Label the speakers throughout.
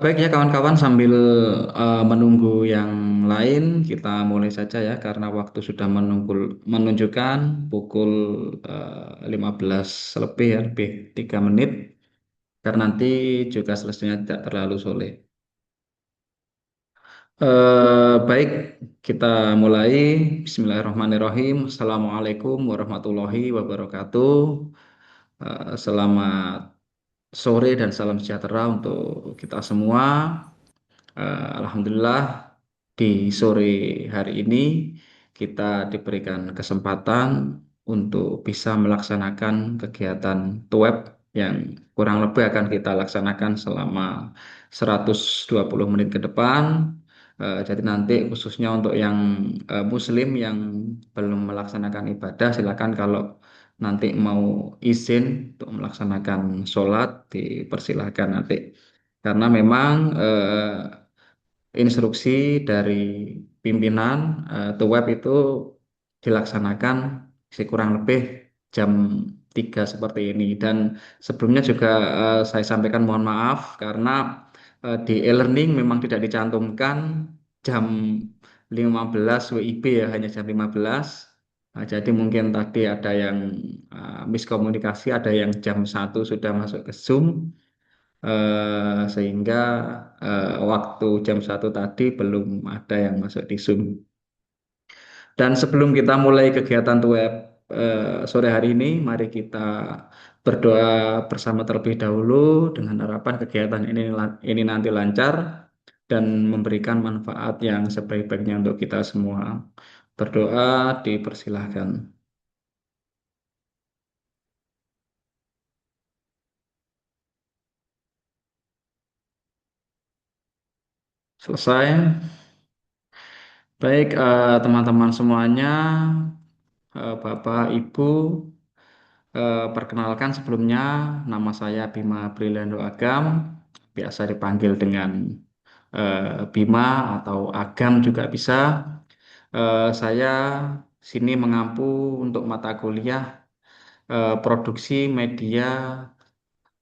Speaker 1: Baik ya kawan-kawan sambil menunggu yang lain kita mulai saja ya karena waktu sudah menunjukkan pukul 15 lebih ya lebih 3 menit karena nanti juga selesainya tidak terlalu sore. Baik kita mulai. Bismillahirrahmanirrahim. Assalamualaikum warahmatullahi wabarakatuh. Selamat sore dan salam sejahtera untuk kita semua. Alhamdulillah di sore hari ini kita diberikan kesempatan untuk bisa melaksanakan kegiatan web yang kurang lebih akan kita laksanakan selama 120 menit ke depan. Jadi nanti khususnya untuk yang Muslim yang belum melaksanakan ibadah, silakan kalau nanti mau izin untuk melaksanakan sholat dipersilahkan nanti karena memang instruksi dari pimpinan web itu dilaksanakan kurang lebih jam 3 seperti ini. Dan sebelumnya juga saya sampaikan mohon maaf karena di e-learning memang tidak dicantumkan jam 15 WIB ya, hanya jam 15. Jadi mungkin tadi ada yang miskomunikasi, ada yang jam 1 sudah masuk ke Zoom, sehingga waktu jam 1 tadi belum ada yang masuk di Zoom. Dan sebelum kita mulai kegiatan web sore hari ini, mari kita berdoa bersama terlebih dahulu dengan harapan kegiatan ini nanti lancar dan memberikan manfaat yang sebaik-baiknya untuk kita semua. Berdoa dipersilahkan. Selesai. Baik, teman-teman semuanya, Bapak, Ibu. Perkenalkan sebelumnya, nama saya Bima Briliando Agam, biasa dipanggil dengan Bima atau Agam juga bisa. Saya sini mengampu untuk mata kuliah produksi media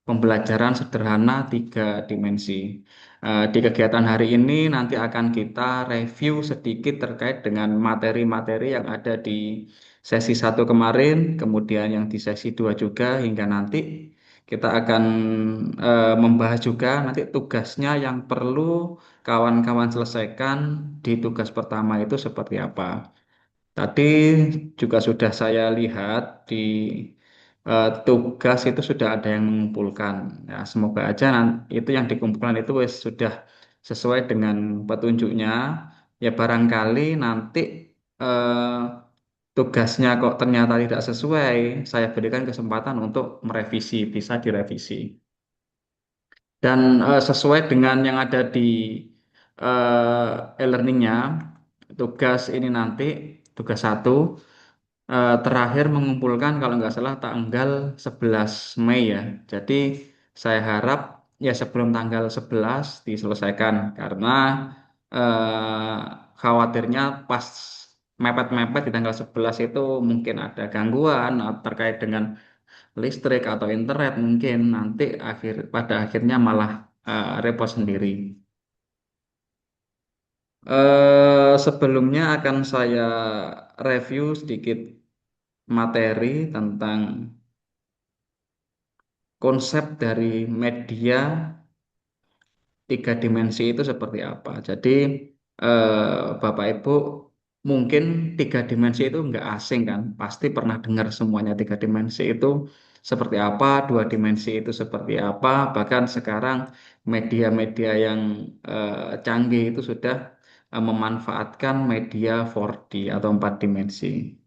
Speaker 1: pembelajaran sederhana 3 dimensi. Di kegiatan hari ini nanti akan kita review sedikit terkait dengan materi-materi yang ada di sesi 1 kemarin, kemudian yang di sesi 2 juga, hingga nanti kita akan membahas juga nanti tugasnya yang perlu kawan-kawan selesaikan di tugas pertama itu seperti apa. Tadi juga sudah saya lihat di tugas itu sudah ada yang mengumpulkan. Ya, semoga aja itu yang dikumpulkan itu sudah sesuai dengan petunjuknya. Ya barangkali nanti eh, tugasnya kok ternyata tidak sesuai, saya berikan kesempatan untuk merevisi, bisa direvisi. Dan sesuai dengan yang ada di e-learningnya, tugas ini nanti, tugas 1, terakhir mengumpulkan kalau nggak salah tanggal 11 Mei ya. Jadi saya harap ya sebelum tanggal 11 diselesaikan karena eh, khawatirnya pas mepet-mepet di tanggal 11 itu mungkin ada gangguan terkait dengan listrik atau internet, mungkin nanti pada akhirnya malah repot sendiri. Sebelumnya akan saya review sedikit materi tentang konsep dari media 3 dimensi itu seperti apa. Jadi Bapak Ibu mungkin 3 dimensi itu nggak asing kan, pasti pernah dengar semuanya 3 dimensi itu seperti apa, 2 dimensi itu seperti apa, bahkan sekarang media-media yang canggih itu sudah memanfaatkan media 4D atau 4 dimensi.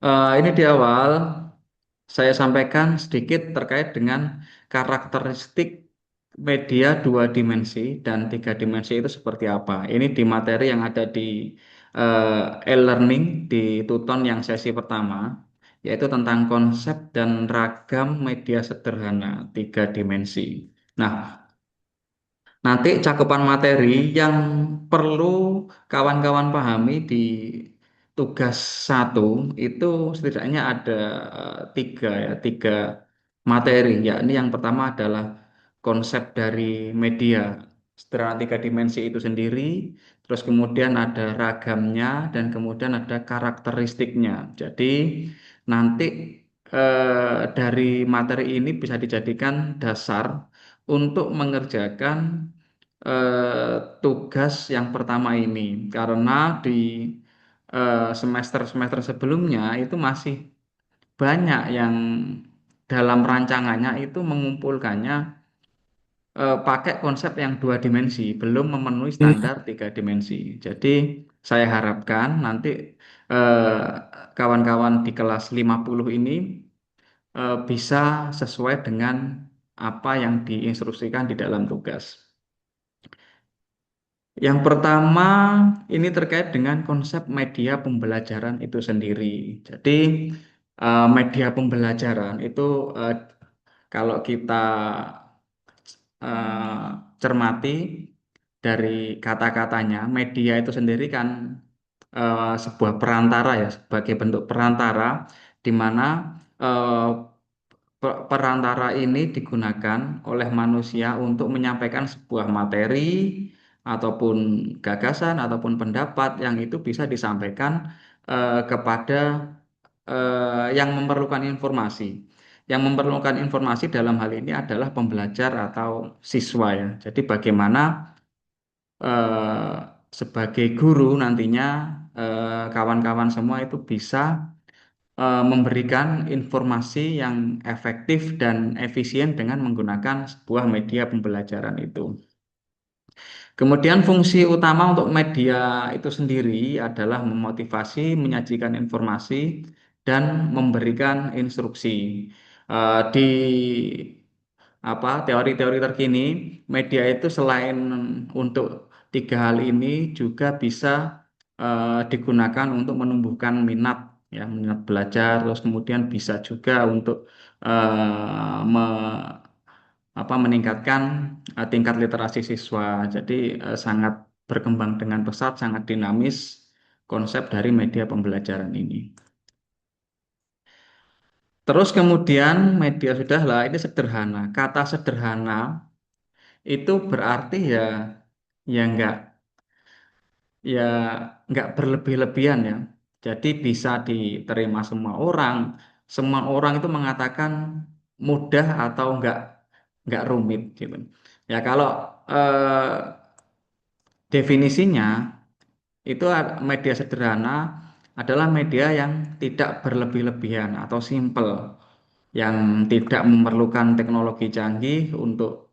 Speaker 1: Ini di awal saya sampaikan sedikit terkait dengan karakteristik media 2 dimensi dan 3 dimensi itu seperti apa. Ini di materi yang ada di e-learning di Tuton yang sesi pertama, yaitu tentang konsep dan ragam media sederhana 3 dimensi. Nah, Nanti cakupan materi yang perlu kawan-kawan pahami di tugas satu itu setidaknya ada tiga ya, tiga materi. Yakni yang pertama adalah konsep dari media sederhana tiga dimensi itu sendiri, terus kemudian ada ragamnya dan kemudian ada karakteristiknya. Jadi nanti dari materi ini bisa dijadikan dasar untuk mengerjakan tugas yang pertama ini karena di semester-semester sebelumnya itu masih banyak yang dalam rancangannya itu mengumpulkannya pakai konsep yang dua dimensi, belum memenuhi standar tiga dimensi. Jadi saya harapkan nanti eh, kawan-kawan di kelas 50 ini bisa sesuai dengan apa yang diinstruksikan di dalam tugas. Yang pertama, ini terkait dengan konsep media pembelajaran itu sendiri. Jadi, media pembelajaran itu eh, kalau kita eh, cermati dari kata-katanya, media itu sendiri kan sebuah perantara ya, sebagai bentuk perantara di mana eh, perantara ini digunakan oleh manusia untuk menyampaikan sebuah materi ataupun gagasan ataupun pendapat yang itu bisa disampaikan kepada yang memerlukan informasi. Yang memerlukan informasi dalam hal ini adalah pembelajar atau siswa ya. Jadi bagaimana eh, sebagai guru nantinya kawan-kawan semua itu bisa memberikan informasi yang efektif dan efisien dengan menggunakan sebuah media pembelajaran itu. Kemudian fungsi utama untuk media itu sendiri adalah memotivasi, menyajikan informasi, dan memberikan instruksi. Di teori-teori terkini, media itu selain untuk tiga hal ini juga bisa digunakan untuk menumbuhkan minat ya, minat belajar, terus kemudian bisa juga untuk meningkatkan tingkat literasi siswa. Jadi sangat berkembang dengan pesat, sangat dinamis konsep dari media pembelajaran ini. Terus kemudian media sudahlah ini sederhana. Kata sederhana itu berarti ya ya nggak berlebih-lebihan ya. Jadi bisa diterima semua orang. Semua orang itu mengatakan mudah atau nggak rumit gitu. Ya kalau eh, definisinya itu media sederhana adalah media yang tidak berlebih-lebihan atau simple, yang tidak memerlukan teknologi canggih untuk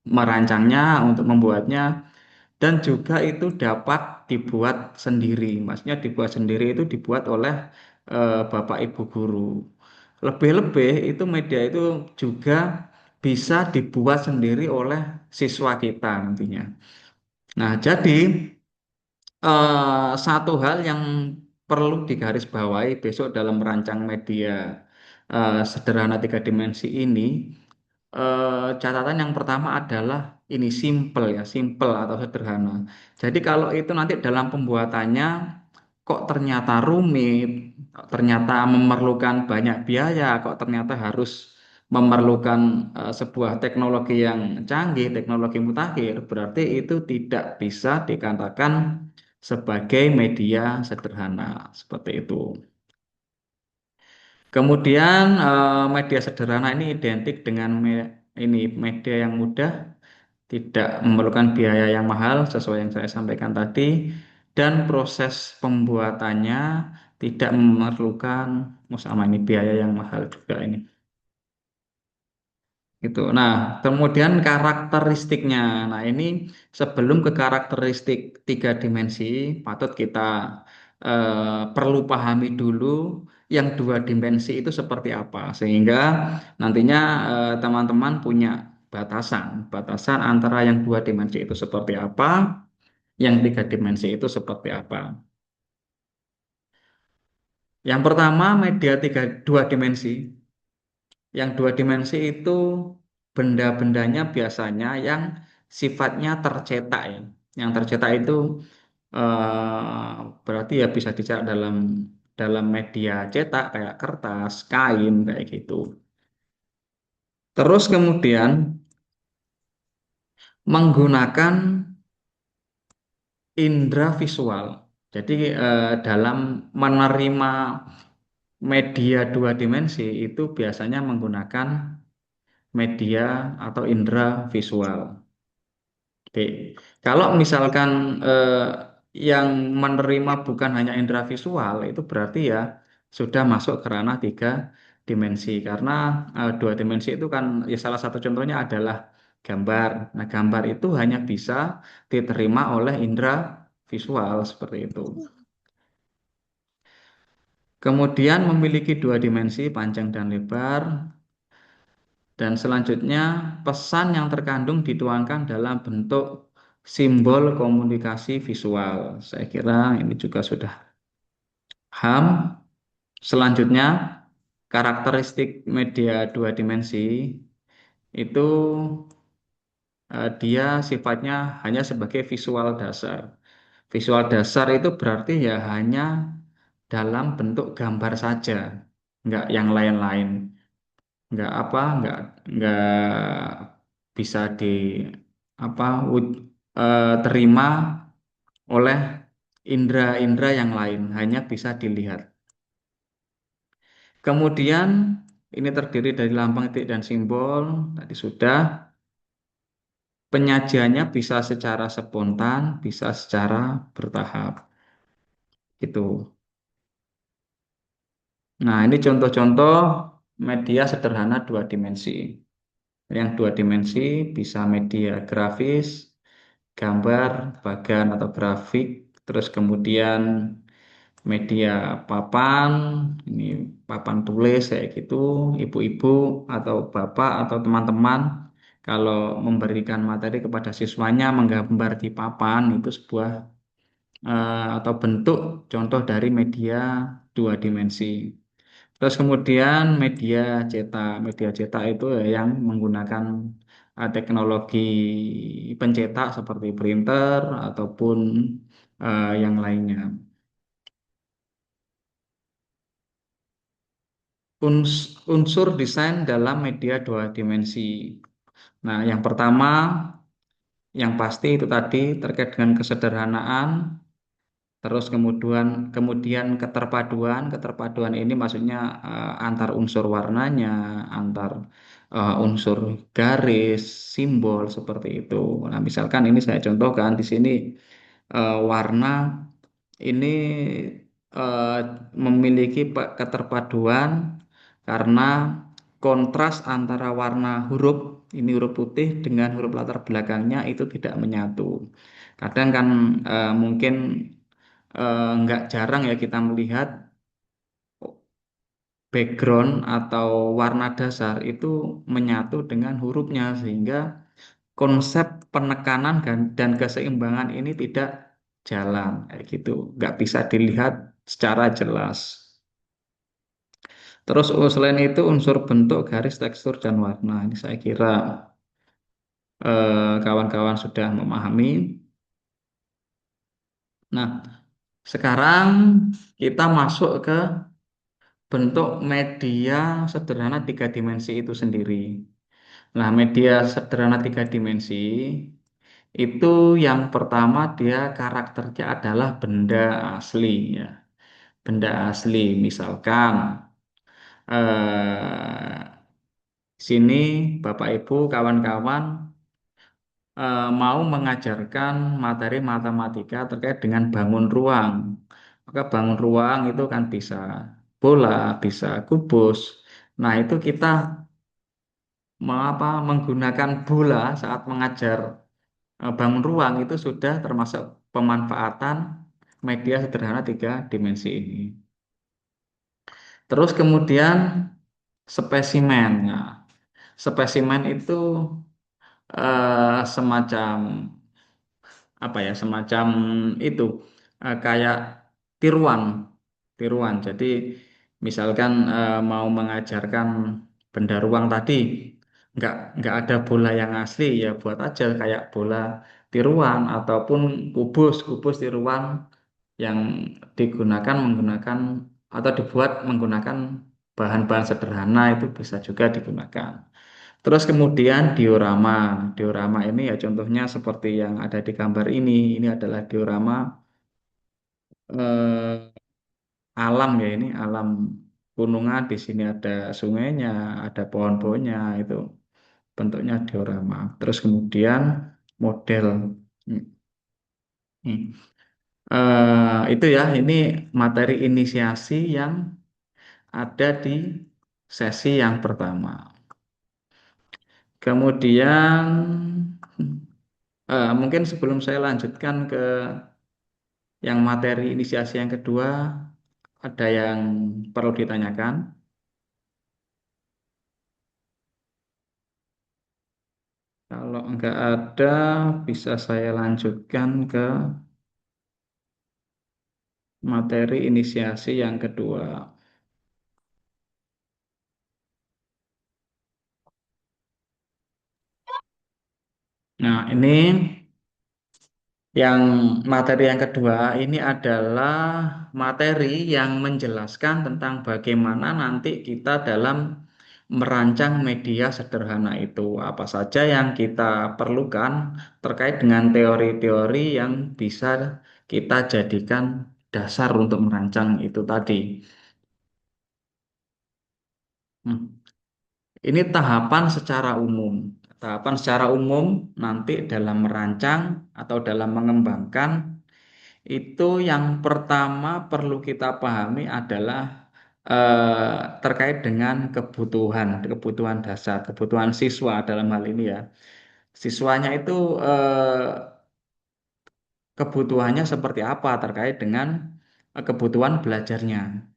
Speaker 1: merancangnya, untuk membuatnya, dan juga itu dapat dibuat sendiri. Maksudnya dibuat sendiri itu dibuat oleh Bapak Ibu guru. Lebih-lebih itu media itu juga bisa dibuat sendiri oleh siswa kita nantinya. Nah, jadi satu hal yang perlu digarisbawahi besok dalam merancang media sederhana tiga dimensi ini, catatan yang pertama adalah ini simple ya, simple atau sederhana. Jadi kalau itu nanti dalam pembuatannya kok ternyata rumit, kok ternyata memerlukan banyak biaya, kok ternyata harus memerlukan sebuah teknologi yang canggih, teknologi mutakhir, berarti itu tidak bisa dikatakan sebagai media sederhana seperti itu. Kemudian media sederhana ini identik dengan ini media yang mudah, tidak memerlukan biaya yang mahal sesuai yang saya sampaikan tadi, dan proses pembuatannya tidak memerlukan sama ini biaya yang mahal juga ini. Gitu. Nah, kemudian karakteristiknya. Nah, ini sebelum ke karakteristik tiga dimensi, patut kita perlu pahami dulu yang dua dimensi itu seperti apa, sehingga nantinya teman-teman punya batasan antara yang dua dimensi itu seperti apa, yang tiga dimensi itu seperti apa. Yang pertama, media dua dimensi. Yang dua dimensi itu benda-bendanya biasanya yang sifatnya tercetak ya. Yang tercetak itu berarti ya bisa dicetak dalam dalam media cetak kayak kertas, kain kayak gitu. Terus kemudian menggunakan indera visual. Jadi dalam menerima media dua dimensi itu biasanya menggunakan media atau indera visual. Oke. Kalau misalkan yang menerima bukan hanya indera visual, itu berarti ya sudah masuk ke ranah tiga dimensi. Karena dua dimensi itu kan ya salah satu contohnya adalah gambar. Nah, gambar itu hanya bisa diterima oleh indera visual seperti itu. Kemudian memiliki dua dimensi panjang dan lebar. Dan selanjutnya, pesan yang terkandung dituangkan dalam bentuk simbol komunikasi visual. Saya kira ini juga sudah paham. Selanjutnya, karakteristik media dua dimensi itu dia sifatnya hanya sebagai visual dasar. Visual dasar itu berarti ya hanya dalam bentuk gambar saja, nggak yang lain-lain. Nggak bisa di apa terima oleh indera-indera yang lain, hanya bisa dilihat. Kemudian ini terdiri dari lambang, titik, dan simbol. Tadi sudah. Penyajiannya bisa secara spontan, bisa secara bertahap. Itu. Nah, ini contoh-contoh media sederhana dua dimensi. Yang dua dimensi bisa media grafis, gambar, bagan atau grafik, terus kemudian media papan, ini papan tulis kayak gitu, ibu-ibu atau bapak atau teman-teman kalau memberikan materi kepada siswanya menggambar di papan itu sebuah atau bentuk contoh dari media dua dimensi. Terus kemudian media cetak itu ya yang menggunakan teknologi pencetak seperti printer ataupun yang lainnya. Unsur desain dalam media dua dimensi. Nah, yang pertama, yang pasti itu tadi terkait dengan kesederhanaan. Terus kemudian keterpaduan ini maksudnya antar unsur warnanya, antar unsur garis, simbol seperti itu. Nah, misalkan ini saya contohkan di sini warna ini eh, memiliki keterpaduan karena kontras antara warna huruf ini huruf putih dengan huruf latar belakangnya itu tidak menyatu. Kadang kan mungkin nggak jarang ya kita melihat background atau warna dasar itu menyatu dengan hurufnya sehingga konsep penekanan dan keseimbangan ini tidak jalan kayak gitu, nggak bisa dilihat secara jelas. Terus selain itu unsur bentuk, garis, tekstur, dan warna ini saya kira kawan-kawan sudah memahami. Nah, sekarang kita masuk ke bentuk media sederhana tiga dimensi itu sendiri. Nah, media sederhana tiga dimensi itu yang pertama dia karakternya adalah benda asli ya. Benda asli misalkan sini Bapak Ibu kawan-kawan mau mengajarkan materi matematika terkait dengan bangun ruang. Maka bangun ruang itu kan bisa bola, bisa kubus. Nah, itu kita menggunakan bola saat mengajar bangun ruang itu sudah termasuk pemanfaatan media sederhana tiga dimensi ini. Terus kemudian spesimen. Nah, spesimen itu semacam apa ya? Semacam itu kayak tiruan, tiruan. Jadi misalkan mau mengajarkan benda ruang tadi, nggak ada bola yang asli ya buat aja kayak bola tiruan ataupun kubus tiruan yang digunakan menggunakan atau dibuat menggunakan bahan-bahan sederhana itu bisa juga digunakan. Terus kemudian diorama. Diorama ini ya contohnya seperti yang ada di gambar ini. Ini adalah diorama eh, alam ya ini alam gunungan. Di sini ada sungainya, ada pohon-pohonnya itu bentuknya diorama. Terus kemudian model. Hmm, hmm. Itu ya ini materi inisiasi yang ada di sesi yang pertama. Kemudian mungkin sebelum saya lanjutkan ke yang materi inisiasi yang kedua, ada yang perlu ditanyakan. Kalau enggak ada, bisa saya lanjutkan ke materi inisiasi yang kedua. Nah, ini yang materi yang kedua ini adalah materi yang menjelaskan tentang bagaimana nanti kita dalam merancang media sederhana itu. Apa saja yang kita perlukan terkait dengan teori-teori yang bisa kita jadikan dasar untuk merancang itu tadi. Hmm. Ini tahapan secara umum. Tahapan secara umum nanti dalam merancang atau dalam mengembangkan itu yang pertama perlu kita pahami adalah terkait dengan kebutuhan dasar, kebutuhan siswa dalam hal ini ya. Siswanya itu kebutuhannya seperti apa terkait dengan kebutuhan belajarnya.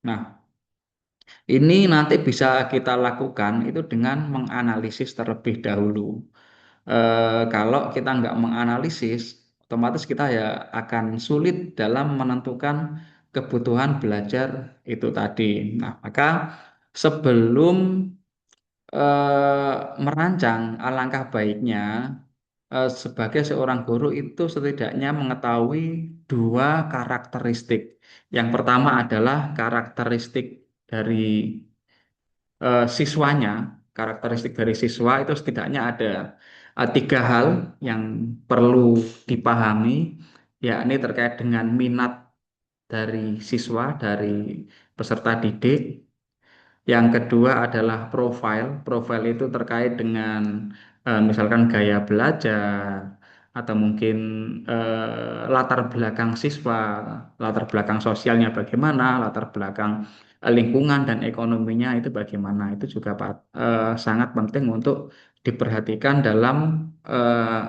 Speaker 1: Nah, ini nanti bisa kita lakukan itu dengan menganalisis terlebih dahulu. Kalau kita nggak menganalisis, otomatis kita ya akan sulit dalam menentukan kebutuhan belajar itu tadi. Nah, maka sebelum merancang, alangkah baiknya sebagai seorang guru itu setidaknya mengetahui dua karakteristik. Yang pertama adalah karakteristik dari siswanya, karakteristik dari siswa itu setidaknya ada tiga hal yang perlu dipahami, yakni terkait dengan minat dari siswa, dari peserta didik. Yang kedua adalah profile. Profile itu terkait dengan misalkan gaya belajar atau mungkin latar belakang siswa, latar belakang sosialnya bagaimana, latar belakang lingkungan dan ekonominya itu bagaimana. Itu juga sangat penting untuk diperhatikan dalam eh,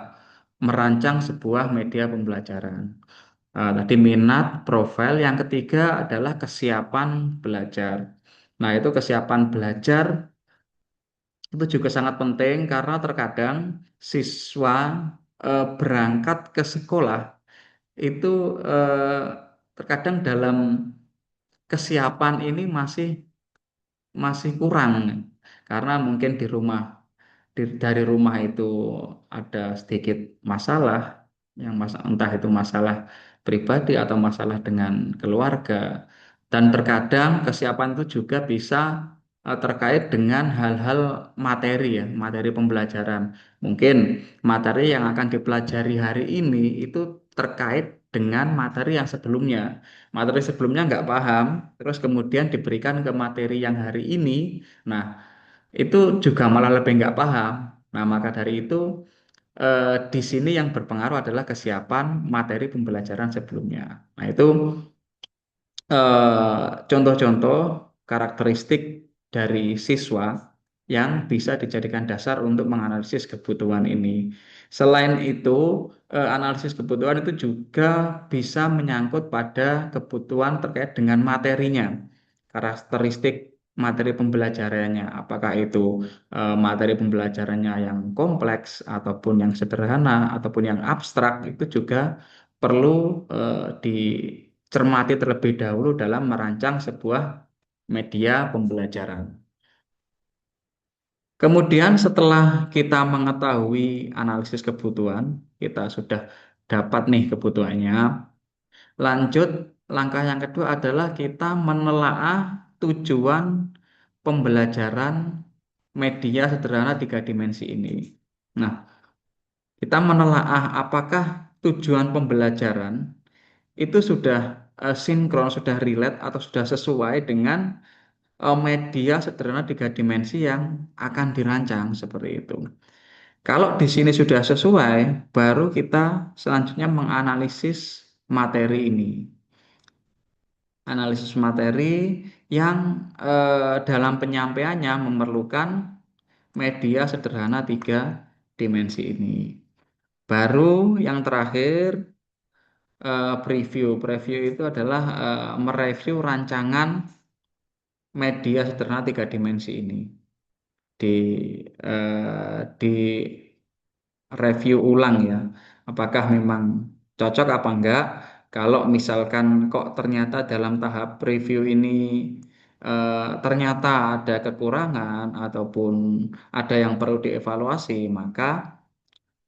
Speaker 1: merancang sebuah media pembelajaran. Tadi minat, profil. Yang ketiga adalah kesiapan belajar. Nah, itu kesiapan belajar itu juga sangat penting karena terkadang siswa berangkat ke sekolah itu eh, terkadang dalam kesiapan ini masih masih kurang karena mungkin di rumah dari rumah itu ada sedikit masalah entah itu masalah pribadi atau masalah dengan keluarga dan terkadang kesiapan itu juga bisa terkait dengan hal-hal materi ya materi pembelajaran mungkin materi yang akan dipelajari hari ini itu terkait dengan materi yang sebelumnya materi sebelumnya nggak paham terus kemudian diberikan ke materi yang hari ini nah itu juga malah lebih nggak paham. Nah, maka dari itu di sini yang berpengaruh adalah kesiapan materi pembelajaran sebelumnya. Nah, itu contoh-contoh karakteristik dari siswa yang bisa dijadikan dasar untuk menganalisis kebutuhan ini. Selain itu, analisis kebutuhan itu juga bisa menyangkut pada kebutuhan terkait dengan materinya, karakteristik materi pembelajarannya, apakah itu materi pembelajarannya yang kompleks ataupun yang sederhana ataupun yang abstrak itu juga perlu dicermati terlebih dahulu dalam merancang sebuah media pembelajaran. Kemudian setelah kita mengetahui analisis kebutuhan, kita sudah dapat nih kebutuhannya. Lanjut, langkah yang kedua adalah kita menelaah tujuan pembelajaran media sederhana tiga dimensi ini. Nah, kita menelaah apakah tujuan pembelajaran itu sudah sinkron, sudah relate atau sudah sesuai dengan media sederhana tiga dimensi yang akan dirancang seperti itu. Kalau di sini sudah sesuai, baru kita selanjutnya menganalisis materi ini. Analisis materi yang dalam penyampaiannya memerlukan media sederhana tiga dimensi ini. Baru yang terakhir preview. Preview itu adalah mereview rancangan media sederhana tiga dimensi ini di review ulang ya. Apakah memang cocok apa enggak? Kalau misalkan kok ternyata dalam tahap preview ini ternyata ada kekurangan ataupun ada yang perlu dievaluasi, maka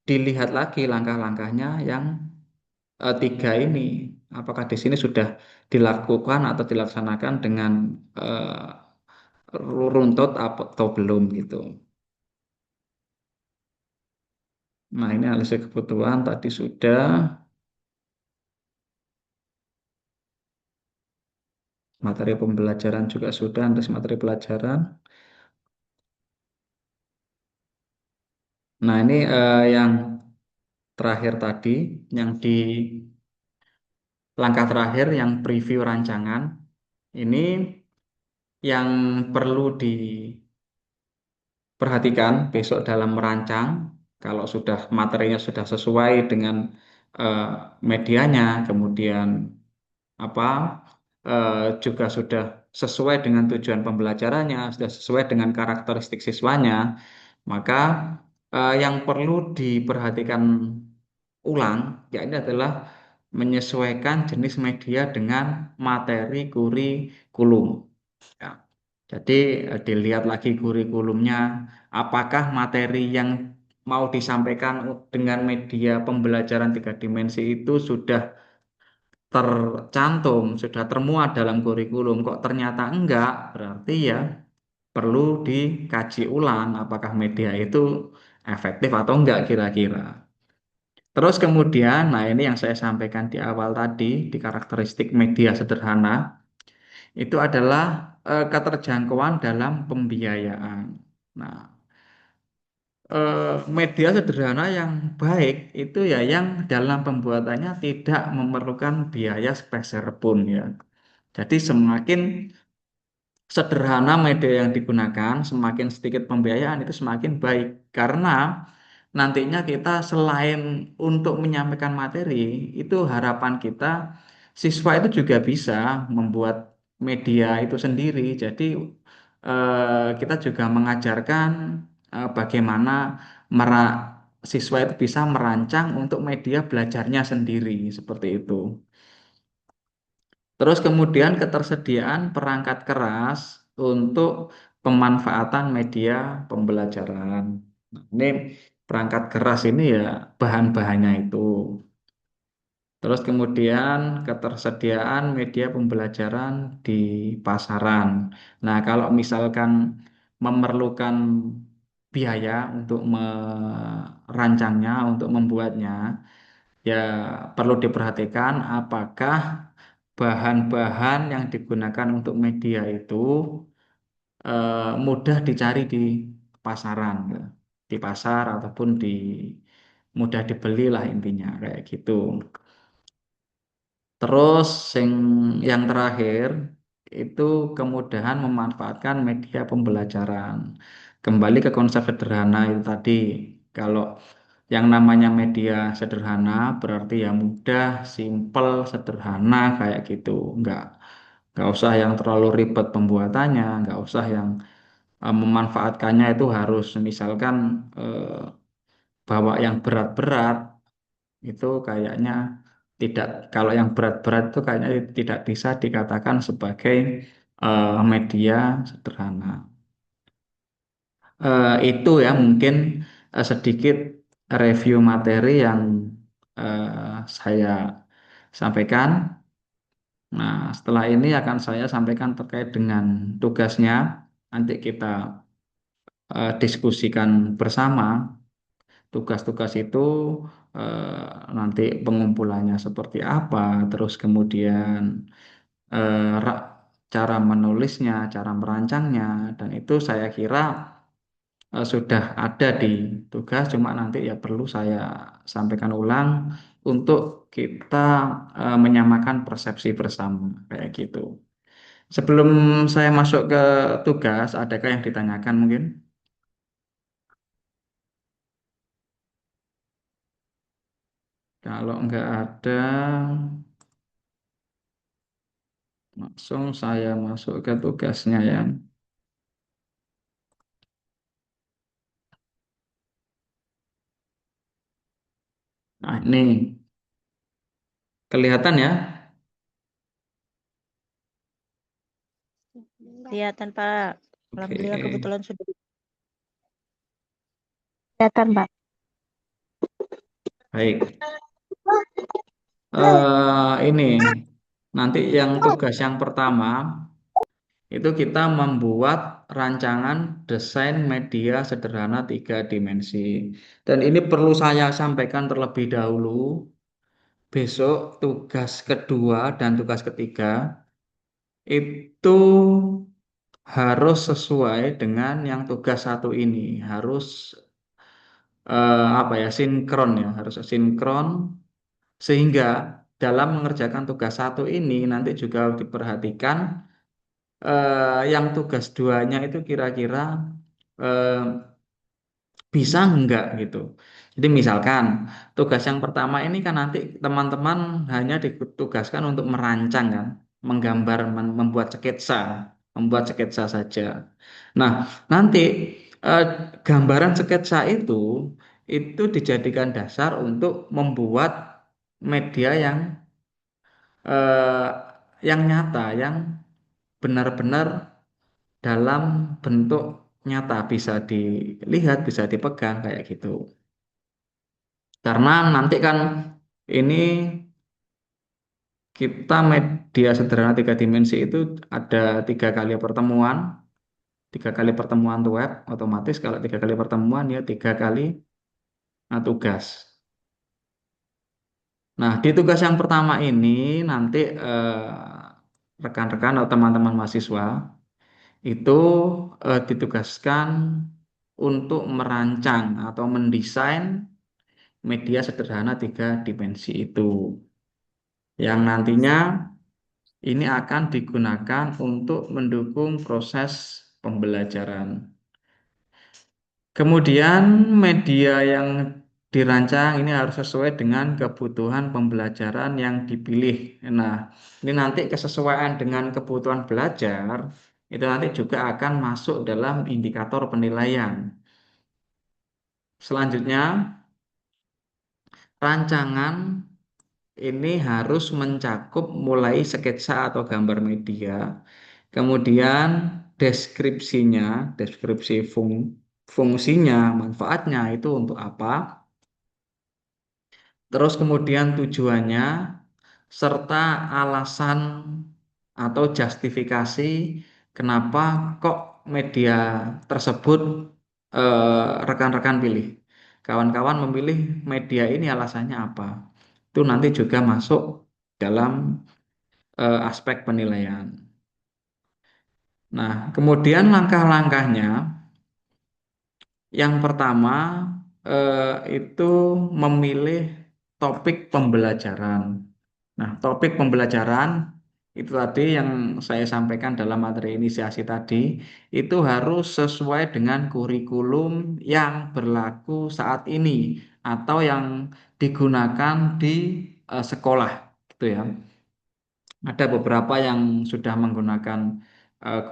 Speaker 1: dilihat lagi langkah-langkahnya yang tiga ini. Apakah di sini sudah dilakukan atau dilaksanakan dengan runtut atau belum gitu. Nah, ini analisis kebutuhan tadi sudah, materi pembelajaran juga sudah, analisis materi pelajaran. Nah, ini yang terakhir tadi, yang di langkah terakhir, yang preview rancangan. Ini yang perlu diperhatikan besok dalam merancang. Kalau sudah materinya sudah sesuai dengan eh, medianya, kemudian apa juga sudah sesuai dengan tujuan pembelajarannya, sudah sesuai dengan karakteristik siswanya, maka yang perlu diperhatikan ulang, ya ini adalah menyesuaikan jenis media dengan materi kurikulum. Ya. Jadi dilihat lagi kurikulumnya, apakah materi yang mau disampaikan dengan media pembelajaran tiga dimensi itu sudah tercantum, sudah termuat dalam kurikulum. Kok ternyata enggak, berarti ya perlu dikaji ulang apakah media itu efektif atau enggak kira-kira. Terus kemudian, nah ini yang saya sampaikan di awal tadi, di karakteristik media sederhana, itu adalah keterjangkauan dalam pembiayaan. Nah, media sederhana yang baik itu ya yang dalam pembuatannya tidak memerlukan biaya sepeser pun ya. Jadi semakin sederhana media yang digunakan, semakin sedikit pembiayaan itu semakin baik. Karena nantinya kita selain untuk menyampaikan materi, itu harapan kita siswa itu juga bisa membuat media itu sendiri. Jadi kita juga mengajarkan bagaimana mera- siswa itu bisa merancang untuk media belajarnya sendiri, seperti itu. Terus kemudian ketersediaan perangkat keras untuk pemanfaatan media pembelajaran. Nah, ini perangkat keras ini ya bahan-bahannya itu. Terus kemudian ketersediaan media pembelajaran di pasaran. Nah, kalau misalkan memerlukan biaya untuk merancangnya, untuk membuatnya, ya perlu diperhatikan apakah bahan-bahan yang digunakan untuk media itu mudah dicari di pasaran, ya. Di pasar ataupun mudah dibeli lah intinya kayak gitu. Terus yang terakhir itu kemudahan memanfaatkan media pembelajaran. Kembali ke konsep sederhana itu tadi. Kalau yang namanya media sederhana berarti ya mudah, simple, sederhana kayak gitu. Nggak usah yang terlalu ribet pembuatannya, nggak usah yang memanfaatkannya itu harus misalkan bawa yang berat-berat itu kayaknya tidak, kalau yang berat-berat itu kayaknya tidak bisa dikatakan sebagai media sederhana. Itu ya mungkin sedikit review materi yang saya sampaikan. Nah, setelah ini akan saya sampaikan terkait dengan tugasnya. Nanti kita diskusikan bersama tugas-tugas itu, nanti pengumpulannya seperti apa, terus kemudian cara menulisnya, cara merancangnya, dan itu saya kira sudah ada di tugas, cuma nanti ya perlu saya sampaikan ulang untuk kita menyamakan persepsi bersama kayak gitu. Sebelum saya masuk ke tugas, adakah yang ditanyakan mungkin? Kalau nggak ada, langsung saya masuk ke tugasnya ya. Nah, ini kelihatan ya.
Speaker 2: Kelihatan, Pak. Alhamdulillah
Speaker 1: Oke,
Speaker 2: kebetulan sudah kelihatan, Pak.
Speaker 1: baik. Ini nanti yang tugas yang pertama itu kita membuat rancangan desain media sederhana tiga dimensi. Dan ini perlu saya sampaikan terlebih dahulu. Besok tugas kedua dan tugas ketiga itu harus sesuai dengan yang tugas satu ini. Harus apa ya, sinkron ya, harus sinkron sehingga dalam mengerjakan tugas satu ini nanti juga diperhatikan yang tugas duanya itu kira-kira eh, bisa enggak gitu. Jadi misalkan tugas yang pertama ini kan nanti teman-teman hanya ditugaskan untuk merancang kan, menggambar, membuat sketsa saja. Nah, nanti eh, gambaran sketsa itu dijadikan dasar untuk membuat media eh, yang nyata, yang benar-benar dalam bentuk nyata, bisa dilihat, bisa dipegang kayak gitu. Karena nanti kan ini kita media sederhana tiga dimensi itu ada tiga kali pertemuan tuh web, otomatis kalau tiga kali pertemuan ya tiga kali tugas. Nah, di tugas yang pertama ini nanti rekan-rekan atau teman-teman mahasiswa itu ditugaskan untuk merancang atau mendesain media sederhana tiga dimensi itu, yang nantinya ini akan digunakan untuk mendukung proses pembelajaran. Kemudian media yang dirancang ini harus sesuai dengan kebutuhan pembelajaran yang dipilih. Nah, ini nanti kesesuaian dengan kebutuhan belajar itu nanti juga akan masuk dalam indikator penilaian. Selanjutnya, rancangan ini harus mencakup mulai sketsa atau gambar media, kemudian deskripsinya, fungsinya, manfaatnya itu untuk apa, terus kemudian tujuannya, serta alasan atau justifikasi kenapa kok media tersebut rekan-rekan pilih. Kawan-kawan memilih media ini alasannya apa? Itu nanti juga masuk dalam aspek penilaian. Nah, kemudian langkah-langkahnya, yang pertama itu memilih topik pembelajaran. Nah, topik pembelajaran itu tadi yang saya sampaikan dalam materi inisiasi tadi, itu harus sesuai dengan kurikulum yang berlaku saat ini atau yang digunakan di sekolah, gitu ya. Ada beberapa yang sudah menggunakan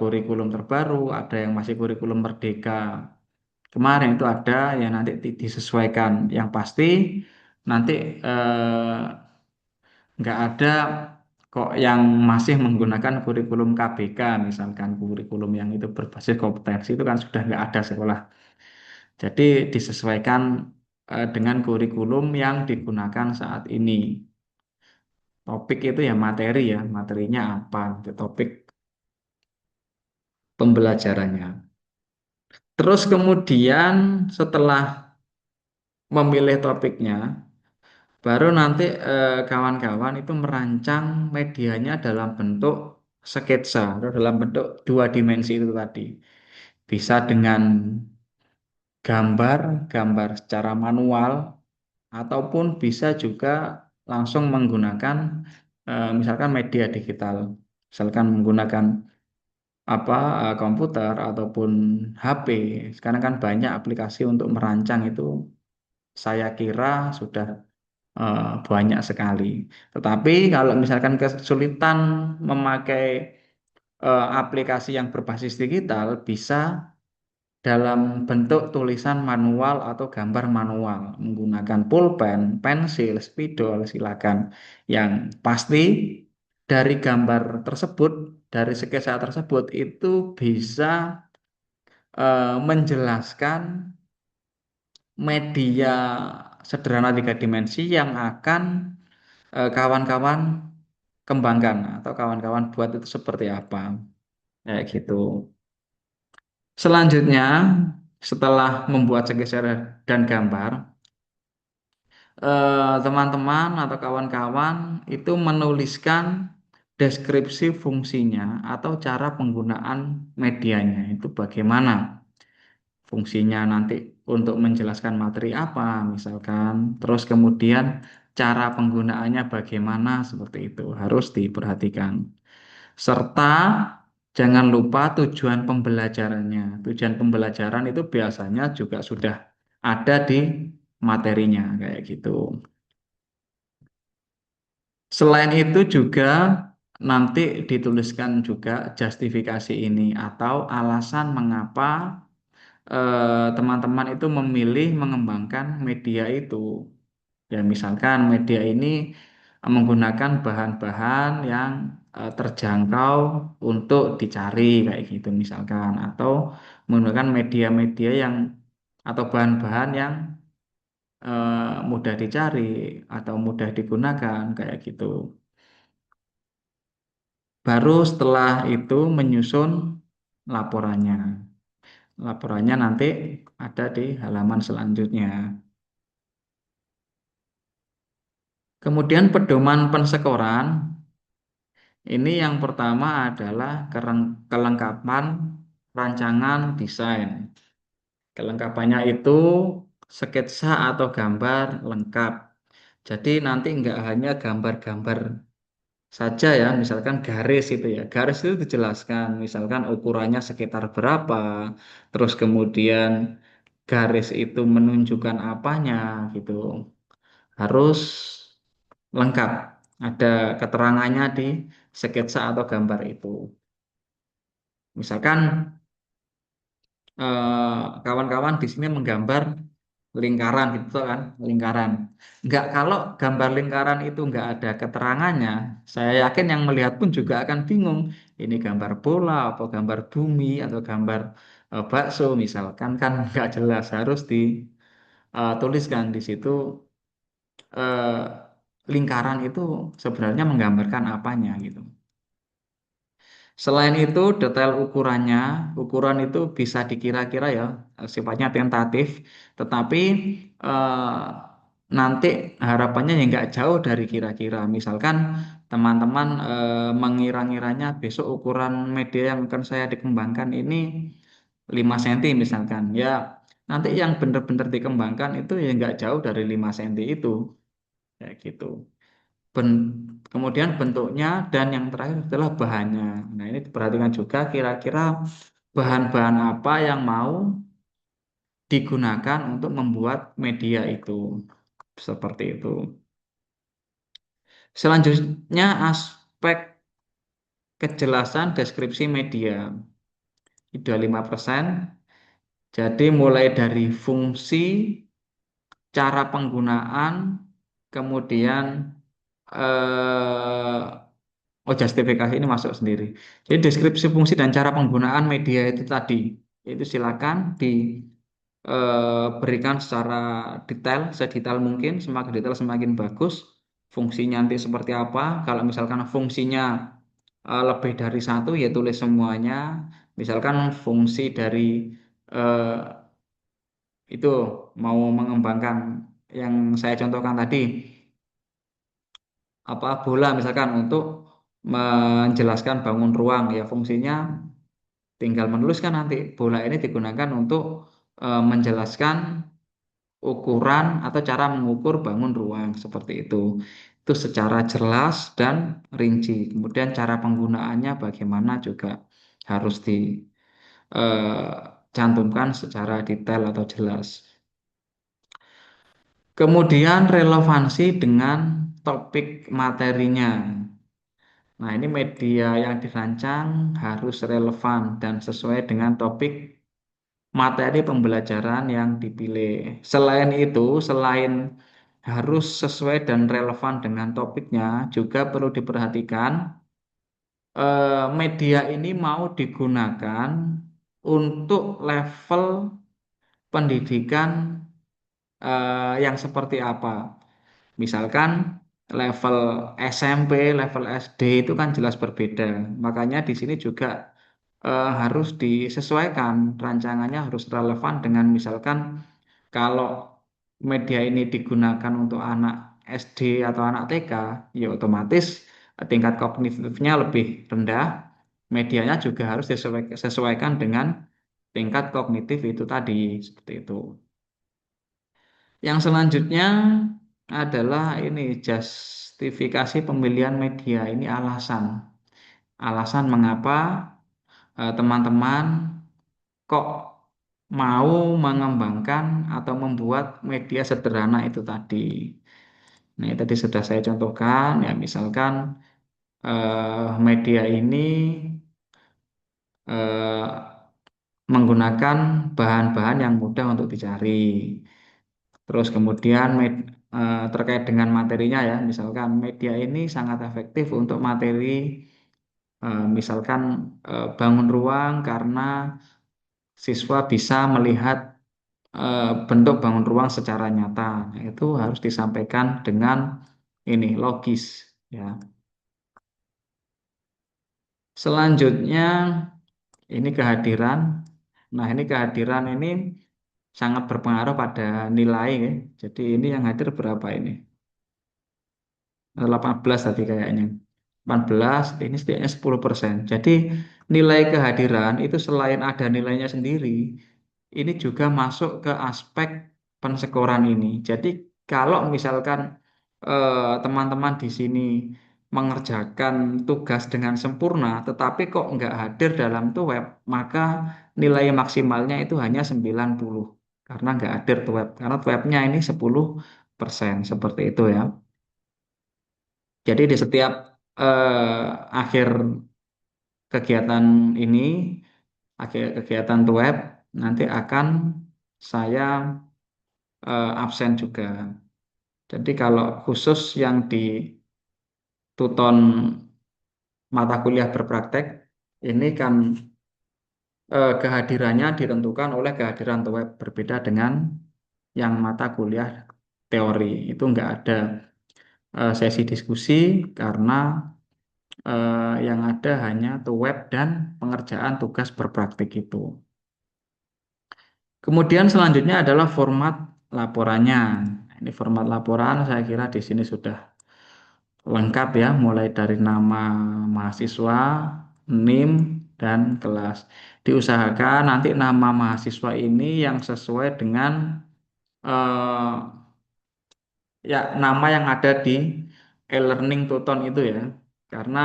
Speaker 1: kurikulum terbaru, ada yang masih kurikulum merdeka. Kemarin itu ada yang nanti disesuaikan. Yang pasti nanti nggak ada kok yang masih menggunakan kurikulum KBK, misalkan kurikulum yang itu berbasis kompetensi itu kan sudah nggak ada sekolah. Jadi disesuaikan dengan kurikulum yang digunakan saat ini. Topik itu ya materi ya, materinya apa, itu topik pembelajarannya. Terus kemudian setelah memilih topiknya, baru nanti kawan-kawan itu merancang medianya dalam bentuk sketsa atau dalam bentuk dua dimensi itu tadi. Bisa dengan gambar, gambar secara manual, ataupun bisa juga langsung menggunakan misalkan media digital. Misalkan menggunakan komputer ataupun HP. Sekarang kan banyak aplikasi untuk merancang itu saya kira sudah banyak sekali. Tetapi kalau misalkan kesulitan memakai aplikasi yang berbasis digital, bisa dalam bentuk tulisan manual atau gambar manual menggunakan pulpen, pensil, spidol, silakan. Yang pasti dari gambar tersebut, dari sketsa tersebut itu bisa menjelaskan media sederhana tiga dimensi yang akan kawan-kawan kembangkan atau kawan-kawan buat itu seperti apa. Kayak gitu. Selanjutnya, setelah membuat sketsa dan gambar, teman-teman atau kawan-kawan itu menuliskan deskripsi fungsinya atau cara penggunaan medianya itu bagaimana. Fungsinya nanti untuk menjelaskan materi apa, misalkan, terus kemudian cara penggunaannya bagaimana, seperti itu harus diperhatikan. Serta jangan lupa tujuan pembelajarannya. Tujuan pembelajaran itu biasanya juga sudah ada di materinya, kayak gitu. Selain itu juga nanti dituliskan juga justifikasi ini atau alasan mengapa teman-teman itu memilih mengembangkan media itu. Ya, misalkan media ini menggunakan bahan-bahan yang terjangkau untuk dicari kayak gitu misalkan atau menggunakan media-media yang atau bahan-bahan yang mudah dicari atau mudah digunakan kayak gitu. Baru setelah itu menyusun laporannya. Laporannya nanti ada di halaman selanjutnya. Kemudian pedoman pensekoran, ini yang pertama adalah kelengkapan rancangan desain. Kelengkapannya itu sketsa atau gambar lengkap. Jadi nanti nggak hanya gambar-gambar saja ya, misalkan garis itu ya. Garis itu dijelaskan, misalkan ukurannya sekitar berapa, terus kemudian garis itu menunjukkan apanya gitu. Harus lengkap. Ada keterangannya di sketsa atau gambar itu. Misalkan kawan-kawan di sini menggambar lingkaran gitu kan, lingkaran. Enggak, kalau gambar lingkaran itu enggak ada keterangannya, saya yakin yang melihat pun juga akan bingung. Ini gambar bola, atau gambar bumi, atau gambar bakso misalkan kan enggak jelas. Harus dituliskan di situ eh, lingkaran itu sebenarnya menggambarkan apanya gitu. Selain itu, detail ukurannya, ukuran itu bisa dikira-kira ya, sifatnya tentatif, tetapi eh, nanti harapannya ya nggak jauh dari kira-kira. Misalkan teman-teman mengira-ngiranya besok ukuran media yang akan saya dikembangkan ini 5 cm misalkan. Ya, nanti yang benar-benar dikembangkan itu ya nggak jauh dari 5 cm itu, kayak gitu. Kemudian bentuknya dan yang terakhir adalah bahannya. Nah, ini diperhatikan juga kira-kira bahan-bahan apa yang mau digunakan untuk membuat media itu. Seperti itu. Selanjutnya aspek kejelasan deskripsi media. Sudah 5%. Jadi mulai dari fungsi, cara penggunaan, kemudian eh, Oh, justifikasi ini masuk sendiri. Jadi deskripsi fungsi dan cara penggunaan media itu tadi, itu silakan diberikan secara detail, sedetail mungkin, semakin detail semakin bagus. Fungsinya nanti seperti apa? Kalau misalkan fungsinya lebih dari satu, ya tulis semuanya. Misalkan fungsi dari eh, itu mau mengembangkan yang saya contohkan tadi, apa bola misalkan untuk menjelaskan bangun ruang, ya fungsinya tinggal menuliskan nanti bola ini digunakan untuk menjelaskan ukuran atau cara mengukur bangun ruang seperti itu. Itu secara jelas dan rinci. Kemudian cara penggunaannya bagaimana juga harus dicantumkan secara detail atau jelas. Kemudian relevansi dengan topik materinya. Nah, ini media yang dirancang harus relevan dan sesuai dengan topik materi pembelajaran yang dipilih. Selain itu, selain harus sesuai dan relevan dengan topiknya, juga perlu diperhatikan media ini mau digunakan untuk level pendidikan yang seperti apa. Misalkan level SMP, level SD itu kan jelas berbeda. Makanya di sini juga harus disesuaikan, rancangannya harus relevan dengan misalkan kalau media ini digunakan untuk anak SD atau anak TK, ya otomatis tingkat kognitifnya lebih rendah. Medianya juga harus disesuaikan dengan tingkat kognitif itu tadi, seperti itu. Yang selanjutnya adalah ini justifikasi pemilihan media. Ini alasan. Alasan mengapa teman-teman kok mau mengembangkan atau membuat media sederhana itu tadi. Nah, ini tadi sudah saya contohkan ya, misalkan media ini eh, menggunakan bahan-bahan yang mudah untuk dicari. Terus kemudian terkait dengan materinya ya, misalkan media ini sangat efektif untuk materi misalkan bangun ruang karena siswa bisa melihat bentuk bangun ruang secara nyata. Nah, itu harus disampaikan dengan ini logis ya. Selanjutnya ini kehadiran. Nah, ini kehadiran ini sangat berpengaruh pada nilai ya. Jadi ini yang hadir berapa ini? 18 tadi kayaknya. 18 ini setidaknya 10%. Jadi nilai kehadiran itu selain ada nilainya sendiri, ini juga masuk ke aspek pensekoran ini. Jadi kalau misalkan teman-teman di sini mengerjakan tugas dengan sempurna, tetapi kok nggak hadir dalam tuh web, maka nilai maksimalnya itu hanya 90. Karena nggak hadir tuh web. Karena webnya ini 10%, seperti itu ya. Jadi di setiap akhir kegiatan ini, akhir kegiatan web, nanti akan saya absen juga. Jadi kalau khusus yang di Tuton mata kuliah berpraktek, ini kan kehadirannya ditentukan oleh kehadiran web, berbeda dengan yang mata kuliah teori. Itu nggak ada sesi diskusi karena yang ada hanya web dan pengerjaan tugas berpraktik itu. Kemudian selanjutnya adalah format laporannya. Ini format laporan saya kira di sini sudah lengkap ya, mulai dari nama mahasiswa, NIM, dan kelas. Diusahakan nanti nama mahasiswa ini yang sesuai dengan eh, ya nama yang ada di e-learning Tuton itu ya. Karena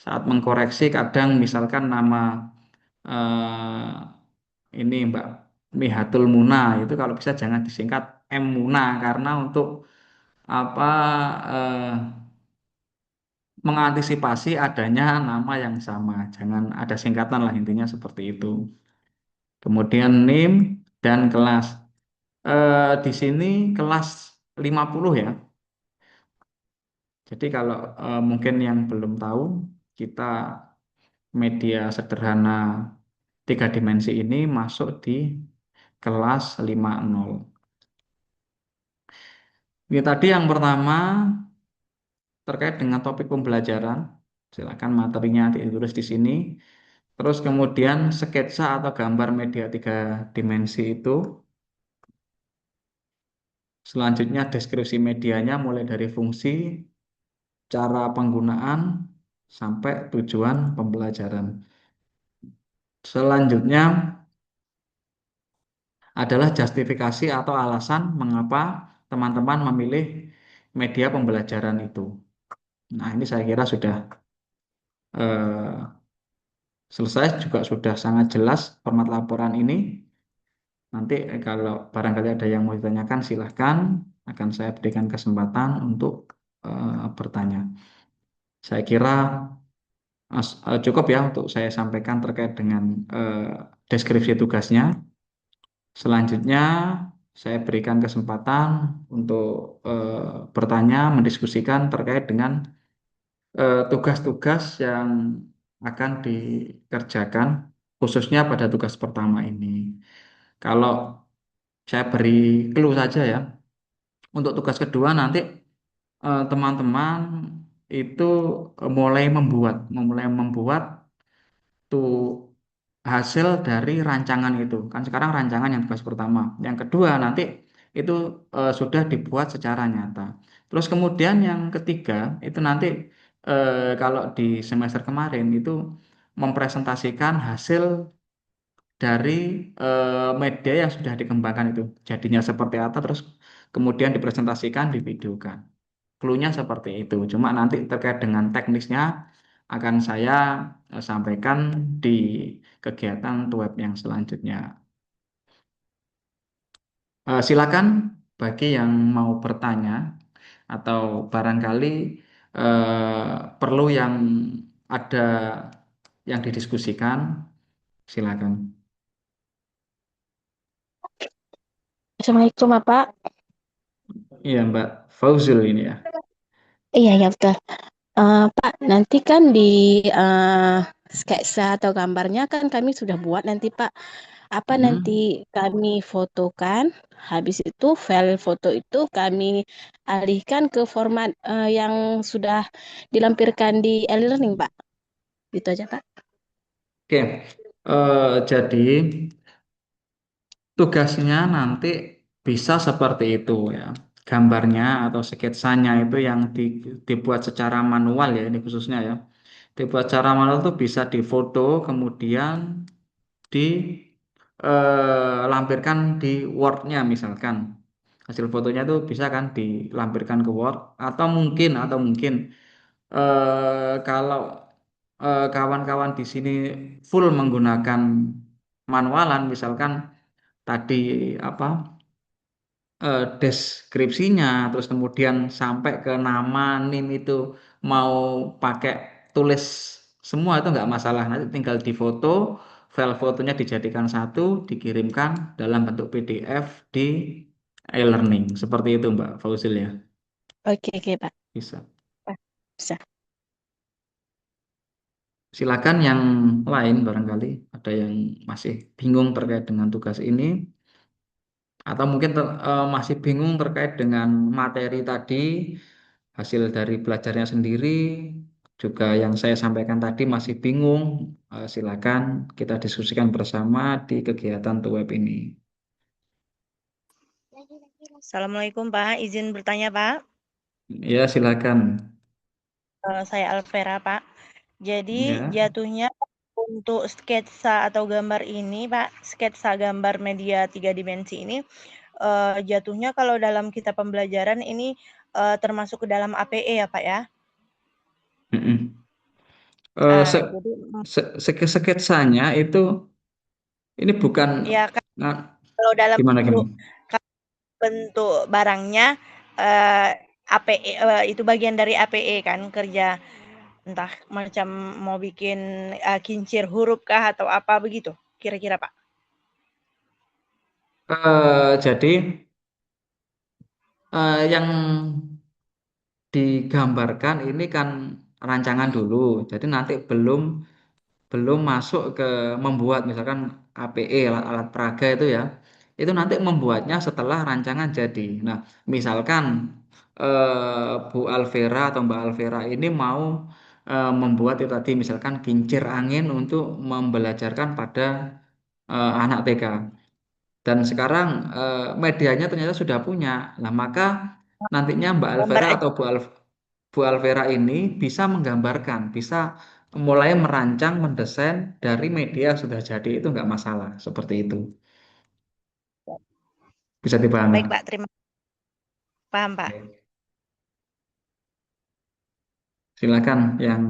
Speaker 1: saat mengkoreksi kadang misalkan nama ini Mbak Mihatul Muna itu kalau bisa jangan disingkat M Muna karena untuk apa eh, mengantisipasi adanya nama yang sama. Jangan ada singkatan lah intinya seperti itu. Kemudian NIM dan kelas. Di sini kelas 50 ya. Jadi kalau mungkin yang belum tahu, kita media sederhana tiga dimensi ini masuk di kelas 5.0. Ini tadi yang pertama terkait dengan topik pembelajaran. Silakan materinya ditulis di sini. Terus kemudian sketsa atau gambar media tiga dimensi itu. Selanjutnya deskripsi medianya mulai dari fungsi, cara penggunaan, sampai tujuan pembelajaran. Selanjutnya adalah justifikasi atau alasan mengapa teman-teman memilih media pembelajaran itu. Nah, ini saya kira sudah eh, selesai, juga sudah sangat jelas format laporan ini. Nanti kalau barangkali ada yang mau ditanyakan, silahkan. Akan saya berikan kesempatan untuk bertanya. Saya kira cukup ya untuk saya sampaikan terkait dengan deskripsi tugasnya. Selanjutnya, saya berikan kesempatan untuk bertanya, mendiskusikan terkait dengan tugas-tugas yang akan dikerjakan, khususnya pada tugas pertama ini. Kalau saya beri clue saja ya, untuk tugas kedua nanti teman-teman itu memulai membuat tuh hasil dari rancangan itu. Kan sekarang rancangan yang tugas pertama. Yang kedua nanti itu sudah dibuat secara nyata. Terus kemudian yang ketiga itu nanti kalau di semester kemarin itu mempresentasikan hasil dari media yang sudah dikembangkan itu. Jadinya seperti apa, terus kemudian dipresentasikan, divideokan. Clue-nya seperti itu. Cuma nanti terkait dengan teknisnya akan saya sampaikan di kegiatan web yang selanjutnya. Silakan bagi yang mau bertanya atau barangkali perlu yang ada yang didiskusikan, silakan.
Speaker 2: Assalamualaikum, Bapak.
Speaker 1: Iya, Mbak Fauzul ini ya.
Speaker 2: Iya, ya betul. Pak, nanti kan di eh, sketsa atau gambarnya kan kami sudah buat nanti, Pak. Apa nanti
Speaker 1: Mm-mm.
Speaker 2: kami fotokan, habis itu file foto itu kami alihkan ke format yang sudah dilampirkan di e-learning, Pak. Gitu aja, Pak.
Speaker 1: Oke. Jadi tugasnya nanti bisa seperti itu ya. Gambarnya atau sketsanya itu yang dibuat secara manual ya, ini khususnya ya. Dibuat secara manual itu bisa difoto, kemudian dilampirkan di Word-nya misalkan. Hasil fotonya itu bisa kan dilampirkan ke Word, atau mungkin kalau kawan-kawan di sini full menggunakan manualan, misalkan tadi apa deskripsinya, terus kemudian sampai ke nama NIM itu mau pakai tulis semua, itu nggak masalah. Nanti tinggal difoto, file fotonya dijadikan satu, dikirimkan dalam bentuk PDF di e-learning. Seperti itu Mbak Fauzil ya.
Speaker 2: Oke, oke, Pak.
Speaker 1: Bisa.
Speaker 2: Pak, bisa.
Speaker 1: Silakan yang lain barangkali ada yang masih bingung terkait dengan tugas ini, atau mungkin masih bingung terkait dengan materi tadi, hasil dari belajarnya sendiri, juga yang saya sampaikan tadi masih bingung, silakan kita diskusikan bersama di kegiatan web ini.
Speaker 3: Assalamualaikum Pak, izin bertanya Pak.
Speaker 1: Ya, silakan.
Speaker 3: Saya Alvera Pak. Jadi
Speaker 1: Ya.
Speaker 3: jatuhnya untuk sketsa atau gambar ini Pak, sketsa gambar media tiga dimensi ini, jatuhnya kalau dalam kita pembelajaran ini termasuk ke dalam APE ya Pak ya?
Speaker 1: Mm-mm. Eh, se-
Speaker 3: Jadi
Speaker 1: Sketsanya itu ini bukan
Speaker 3: ya kan
Speaker 1: nah,
Speaker 3: kalau dalam
Speaker 1: gimana
Speaker 3: bentuk
Speaker 1: gimana?
Speaker 3: barangnya APE itu bagian dari APE kan kerja entah macam mau bikin kincir huruf kah atau apa begitu kira-kira Pak.
Speaker 1: Jadi yang digambarkan ini kan rancangan dulu. Jadi nanti belum belum masuk ke membuat misalkan APE alat-alat peraga itu ya. Itu nanti membuatnya setelah rancangan jadi. Nah, misalkan Bu Alvera atau Mbak Alvera ini mau membuat itu tadi misalkan kincir angin untuk membelajarkan pada anak TK. Dan sekarang medianya ternyata sudah punya. Nah, maka nantinya Mbak
Speaker 3: Gambar
Speaker 1: Alvera
Speaker 3: aja.
Speaker 1: atau Bu Alvera ini bisa menggambarkan, bisa mulai merancang, mendesain dari media yang sudah jadi itu nggak masalah. Seperti itu. Bisa dipahami.
Speaker 3: Baik, Pak. Terima paham, Pak.
Speaker 1: Oke. Silakan yang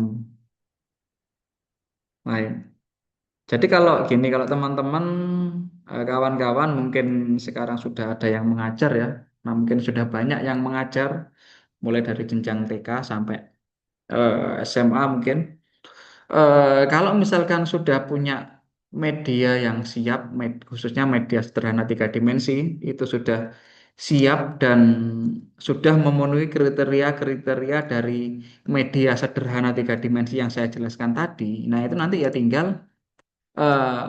Speaker 1: lain. Jadi kalau gini, kalau teman-teman, kawan-kawan mungkin sekarang sudah ada yang mengajar ya. Nah, mungkin sudah banyak yang mengajar, mulai dari jenjang TK sampai SMA mungkin. Kalau misalkan sudah punya media yang siap, khususnya media sederhana tiga dimensi, itu sudah siap dan sudah memenuhi kriteria-kriteria dari media sederhana tiga dimensi yang saya jelaskan tadi. Nah, itu nanti ya tinggal eh,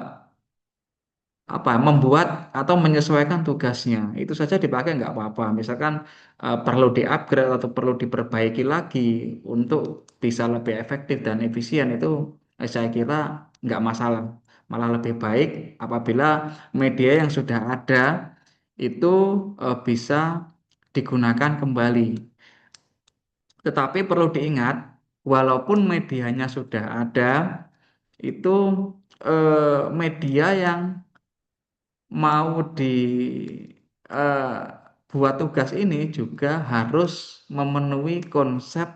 Speaker 1: membuat atau menyesuaikan tugasnya itu saja dipakai nggak apa-apa misalkan perlu di-upgrade atau perlu diperbaiki lagi untuk bisa lebih efektif dan efisien itu saya kira nggak masalah malah lebih baik apabila media yang sudah ada itu bisa digunakan kembali tetapi perlu diingat walaupun medianya sudah ada itu media yang mau buat tugas ini juga harus memenuhi konsep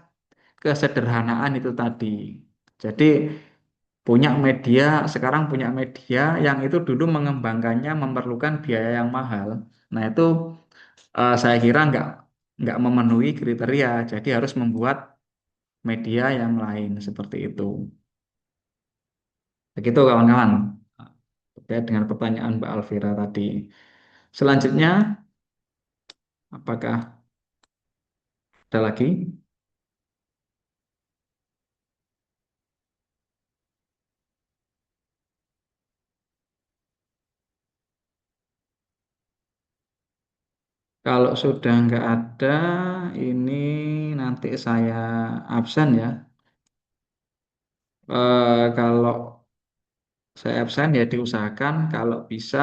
Speaker 1: kesederhanaan itu tadi. Jadi sekarang punya media yang itu dulu mengembangkannya memerlukan biaya yang mahal. Nah itu saya kira nggak memenuhi kriteria. Jadi harus membuat media yang lain seperti itu. Begitu kawan-kawan. Terkait dengan pertanyaan Mbak Alvira tadi. Selanjutnya, apakah ada lagi? Kalau sudah nggak ada, ini nanti saya absen ya. Kalau saya absen ya diusahakan kalau bisa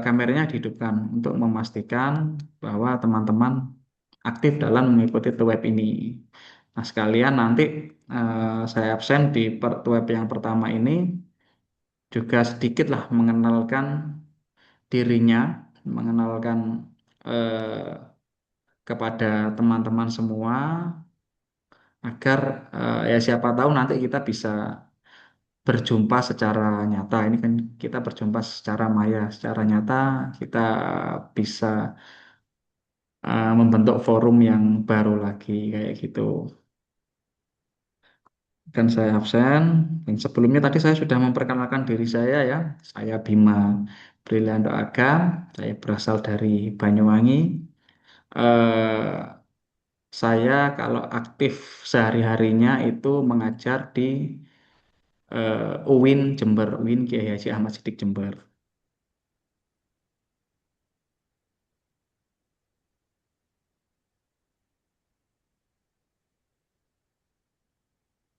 Speaker 1: kameranya dihidupkan untuk memastikan bahwa teman-teman aktif dalam mengikuti web ini. Nah, sekalian nanti saya absen di web yang pertama ini juga sedikitlah mengenalkan dirinya, mengenalkan kepada teman-teman semua agar ya siapa tahu nanti kita bisa berjumpa secara nyata. Ini kan kita berjumpa secara maya, secara nyata kita bisa membentuk forum yang baru lagi kayak gitu. Dan saya absen. Dan sebelumnya tadi saya sudah memperkenalkan diri saya ya. Saya Bima Briliando Agam. Saya berasal dari Banyuwangi. Eh, saya kalau aktif sehari-harinya itu mengajar di UIN Jember, UIN Kiai Haji Ahmad Sidik Jember.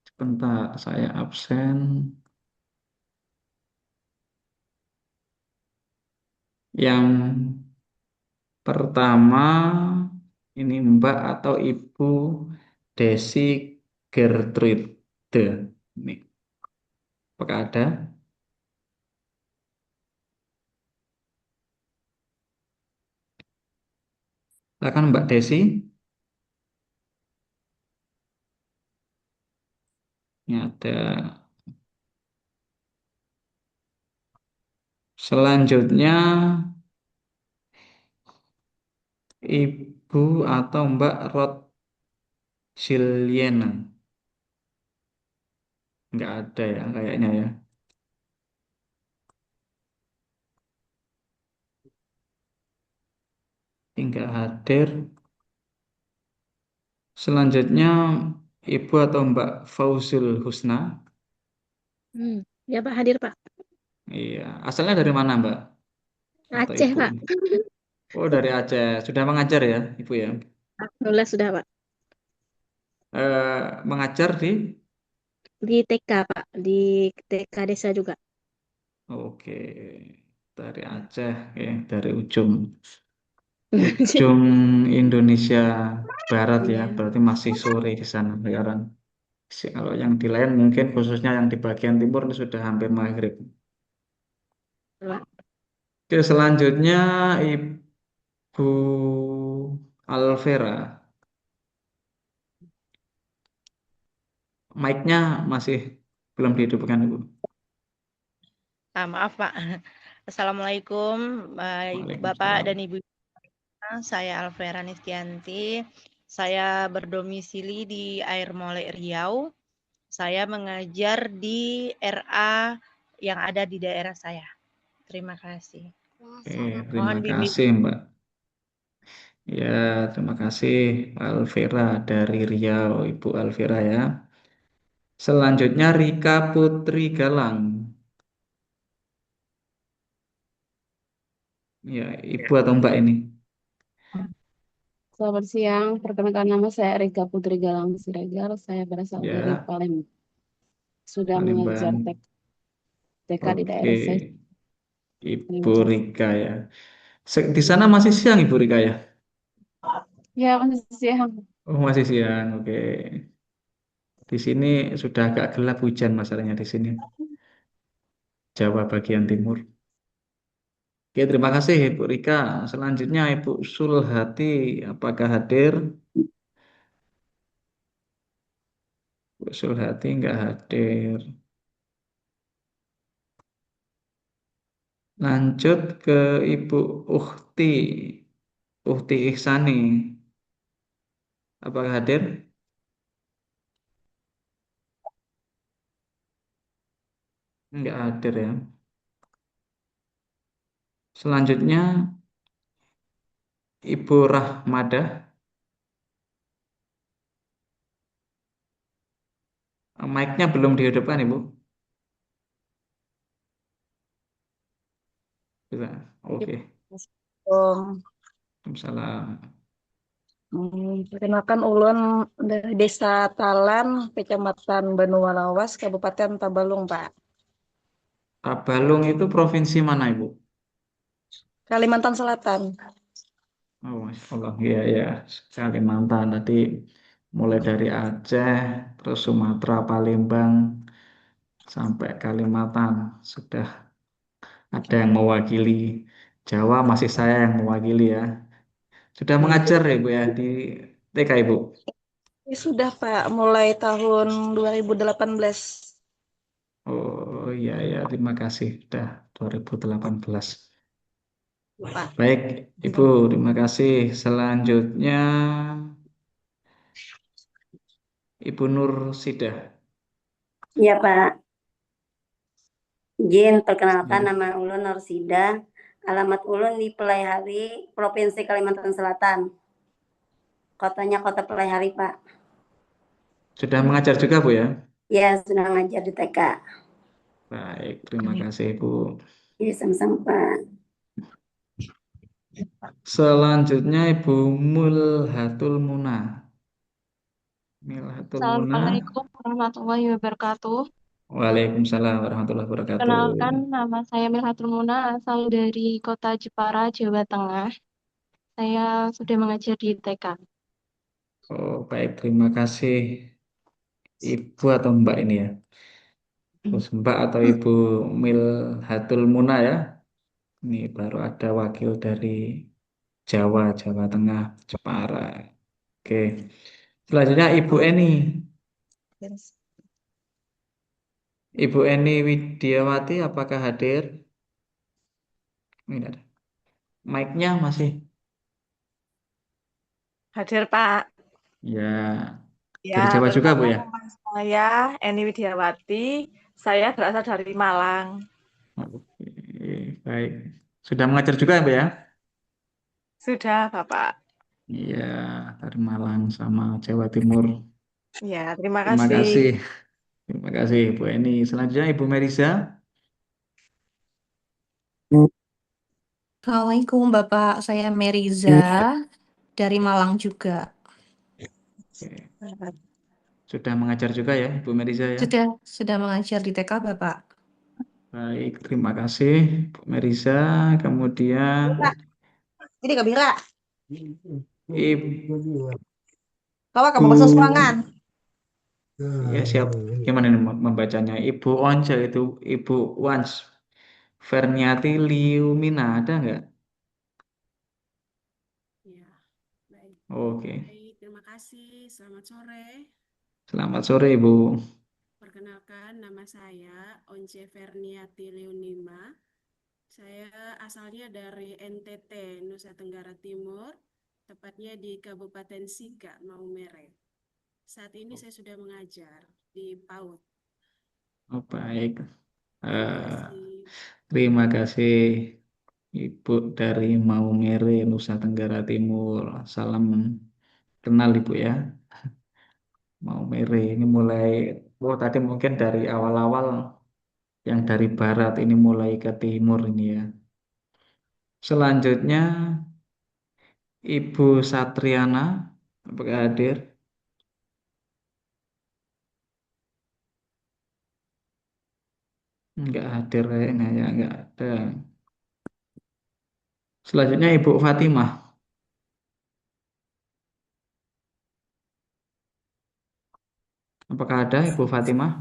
Speaker 1: Sebentar, saya absen. Yang pertama ini Mbak atau Ibu Desi Gertrude. Ini, apakah ada? Silakan Mbak Desi. Ini ada. Selanjutnya Ibu atau Mbak Rod Juliana. Nggak ada ya kayaknya ya. Enggak hadir. Selanjutnya Ibu atau Mbak Fauzul Husna.
Speaker 2: Ya Pak, hadir Pak.
Speaker 1: Iya, asalnya dari mana Mbak atau
Speaker 2: Aceh
Speaker 1: Ibu?
Speaker 2: Pak.
Speaker 1: Oh, dari Aceh. Sudah mengajar ya, Ibu ya?
Speaker 2: Alhamdulillah sudah Pak.
Speaker 1: Mengajar di?
Speaker 2: Di TK Pak, di TK desa juga.
Speaker 1: Oke, dari Aceh, ya, dari ujung Indonesia Barat ya.
Speaker 2: Iya.
Speaker 1: Berarti masih sore di sana sekarang. Kalau yang di lain mungkin khususnya yang di bagian timur ini sudah hampir maghrib.
Speaker 2: Pak.
Speaker 1: Oke, selanjutnya Ibu Alvera. Mic-nya masih belum dihidupkan, Ibu.
Speaker 3: Maaf Pak. Assalamualaikum Bapak
Speaker 1: Waalaikumsalam.
Speaker 3: dan Ibu. Saya Alvera Nistianti. Saya berdomisili di Air Molek Riau. Saya mengajar di RA yang ada di daerah saya. Terima kasih.
Speaker 1: Oke, terima
Speaker 3: Mohon bimbing.
Speaker 1: kasih, Mbak. Ya, terima kasih Alvera dari Riau, Ibu Alvera ya. Selanjutnya Rika Putri Galang. Ya, Ibu atau Mbak ini?
Speaker 4: Selamat siang, perkenalkan nama saya Rika Putri Galang Siregar. Saya berasal dari
Speaker 1: Ya,
Speaker 4: Palembang. Sudah mengajar
Speaker 1: Palembang.
Speaker 4: TK di
Speaker 1: Oke,
Speaker 4: daerah saya.
Speaker 1: Ibu
Speaker 4: Terima kasih.
Speaker 1: Rika ya. Di sana masih siang Ibu Rika ya?
Speaker 4: Ya, masih siang.
Speaker 1: Oh, masih siang. Oke. Di sini sudah agak gelap hujan masalahnya di sini. Jawa bagian timur. Oke, terima kasih Ibu Rika. Selanjutnya Ibu Sulhati, apakah hadir? Ibu Sulhati nggak hadir. Lanjut ke Ibu Ukti, Ukti Ihsani. Apakah hadir? Nggak hadir ya. Selanjutnya Ibu Rahmadah. Mic-nya belum dihidupkan Ibu. Bisa. Oke.
Speaker 4: Om,
Speaker 1: Waalaikumsalam.
Speaker 4: perkenalkan ulun dari Desa Talan, Kecamatan Benua Lawas, Kabupaten Tabalung, Pak.
Speaker 1: Tabalung itu provinsi mana Ibu?
Speaker 4: Kalimantan Selatan.
Speaker 1: Oh, Masya Allah. Iya, ya. Kalimantan tadi mulai dari Aceh, terus Sumatera, Palembang, sampai Kalimantan. Sudah ada yang mewakili. Jawa masih saya yang mewakili ya. Sudah mengajar ya Bu ya di TK Ibu.
Speaker 4: Ini sudah, Pak, mulai tahun 2018.
Speaker 1: Oh iya ya, terima kasih. Sudah 2018.
Speaker 4: Pak.
Speaker 1: Baik, Ibu, terima kasih. Selanjutnya Ibu Nur Sidah.
Speaker 5: Iya Pak, Jin, perkenalkan
Speaker 1: Ya.
Speaker 5: nama ulun Norsida, alamat ulun di Pelaihari, Provinsi Kalimantan Selatan. Kotanya Kota Pelaihari Pak.
Speaker 1: Sudah mengajar juga Bu ya?
Speaker 5: Ya, sudah ngajar di TK.
Speaker 1: Baik, terima kasih Ibu.
Speaker 5: Iya, sama-sama Pak.
Speaker 1: Selanjutnya Ibu Mulhatul Muna. Mulhatul Muna.
Speaker 6: Assalamualaikum warahmatullahi wabarakatuh.
Speaker 1: Waalaikumsalam warahmatullahi wabarakatuh.
Speaker 6: Kenalkan, nama saya Milhatul Muna, asal dari kota Jepara, Jawa Tengah. Saya sudah mengajar di TK.
Speaker 1: Oh, baik, terima kasih Ibu atau Mbak ini ya. Terus Mbak atau Ibu Milhatul Muna ya. Ini baru ada wakil dari Jawa, Jawa Tengah, Jepara. Oke. Selanjutnya Ibu Eni. Ibu Eni Widiawati apakah hadir? Ini ada. Mic-nya masih.
Speaker 7: Hadir Pak.
Speaker 1: Ya,
Speaker 7: Ya,
Speaker 1: dari Jawa juga Bu
Speaker 7: pertama
Speaker 1: ya?
Speaker 7: nama saya Eni Widiawati. Saya berasal dari Malang.
Speaker 1: Oke, baik. Sudah mengajar juga Bu ya?
Speaker 7: Sudah, Bapak.
Speaker 1: Iya, dari Malang sama Jawa Timur.
Speaker 7: Ya, terima
Speaker 1: Terima
Speaker 7: kasih.
Speaker 1: kasih. Terima kasih, Bu Eni. Selanjutnya Ibu Merisa.
Speaker 8: Assalamualaikum Bapak, saya Meriza dari Malang juga.
Speaker 1: Oke. Sudah mengajar juga ya, Ibu Merisa ya.
Speaker 8: Sudah mengajar di TK Bapak.
Speaker 1: Baik, terima kasih, Bu Merisa. Kemudian
Speaker 4: Jadi Kak Bira,
Speaker 1: Ibu,
Speaker 4: bawa kamu masuk semangat.
Speaker 1: ya siap. Gimana nih membacanya? Ibu Once itu Ibu Wans. Ferniati Liumina ada nggak?
Speaker 9: Ya, baik.
Speaker 1: Oke.
Speaker 9: Baik, terima kasih. Selamat sore.
Speaker 1: Selamat sore, Ibu.
Speaker 9: Perkenalkan, nama saya Once Ferniati Leonima. Saya asalnya dari NTT, Nusa Tenggara Timur, tepatnya di Kabupaten Sika, Maumere. Saat ini saya sudah mengajar di PAUD.
Speaker 1: Oh, baik.
Speaker 9: Terima
Speaker 1: Eh,
Speaker 9: kasih.
Speaker 1: terima kasih, Ibu dari Maumere, Nusa Tenggara Timur. Salam kenal, Ibu ya. Maumere ini mulai, oh tadi mungkin dari awal-awal yang dari barat ini mulai ke timur ini ya. Selanjutnya Ibu Satriana, apakah hadir? Enggak hadir kayaknya ya, enggak ada. Selanjutnya Ibu Fatimah, apakah ada Ibu Fatimah?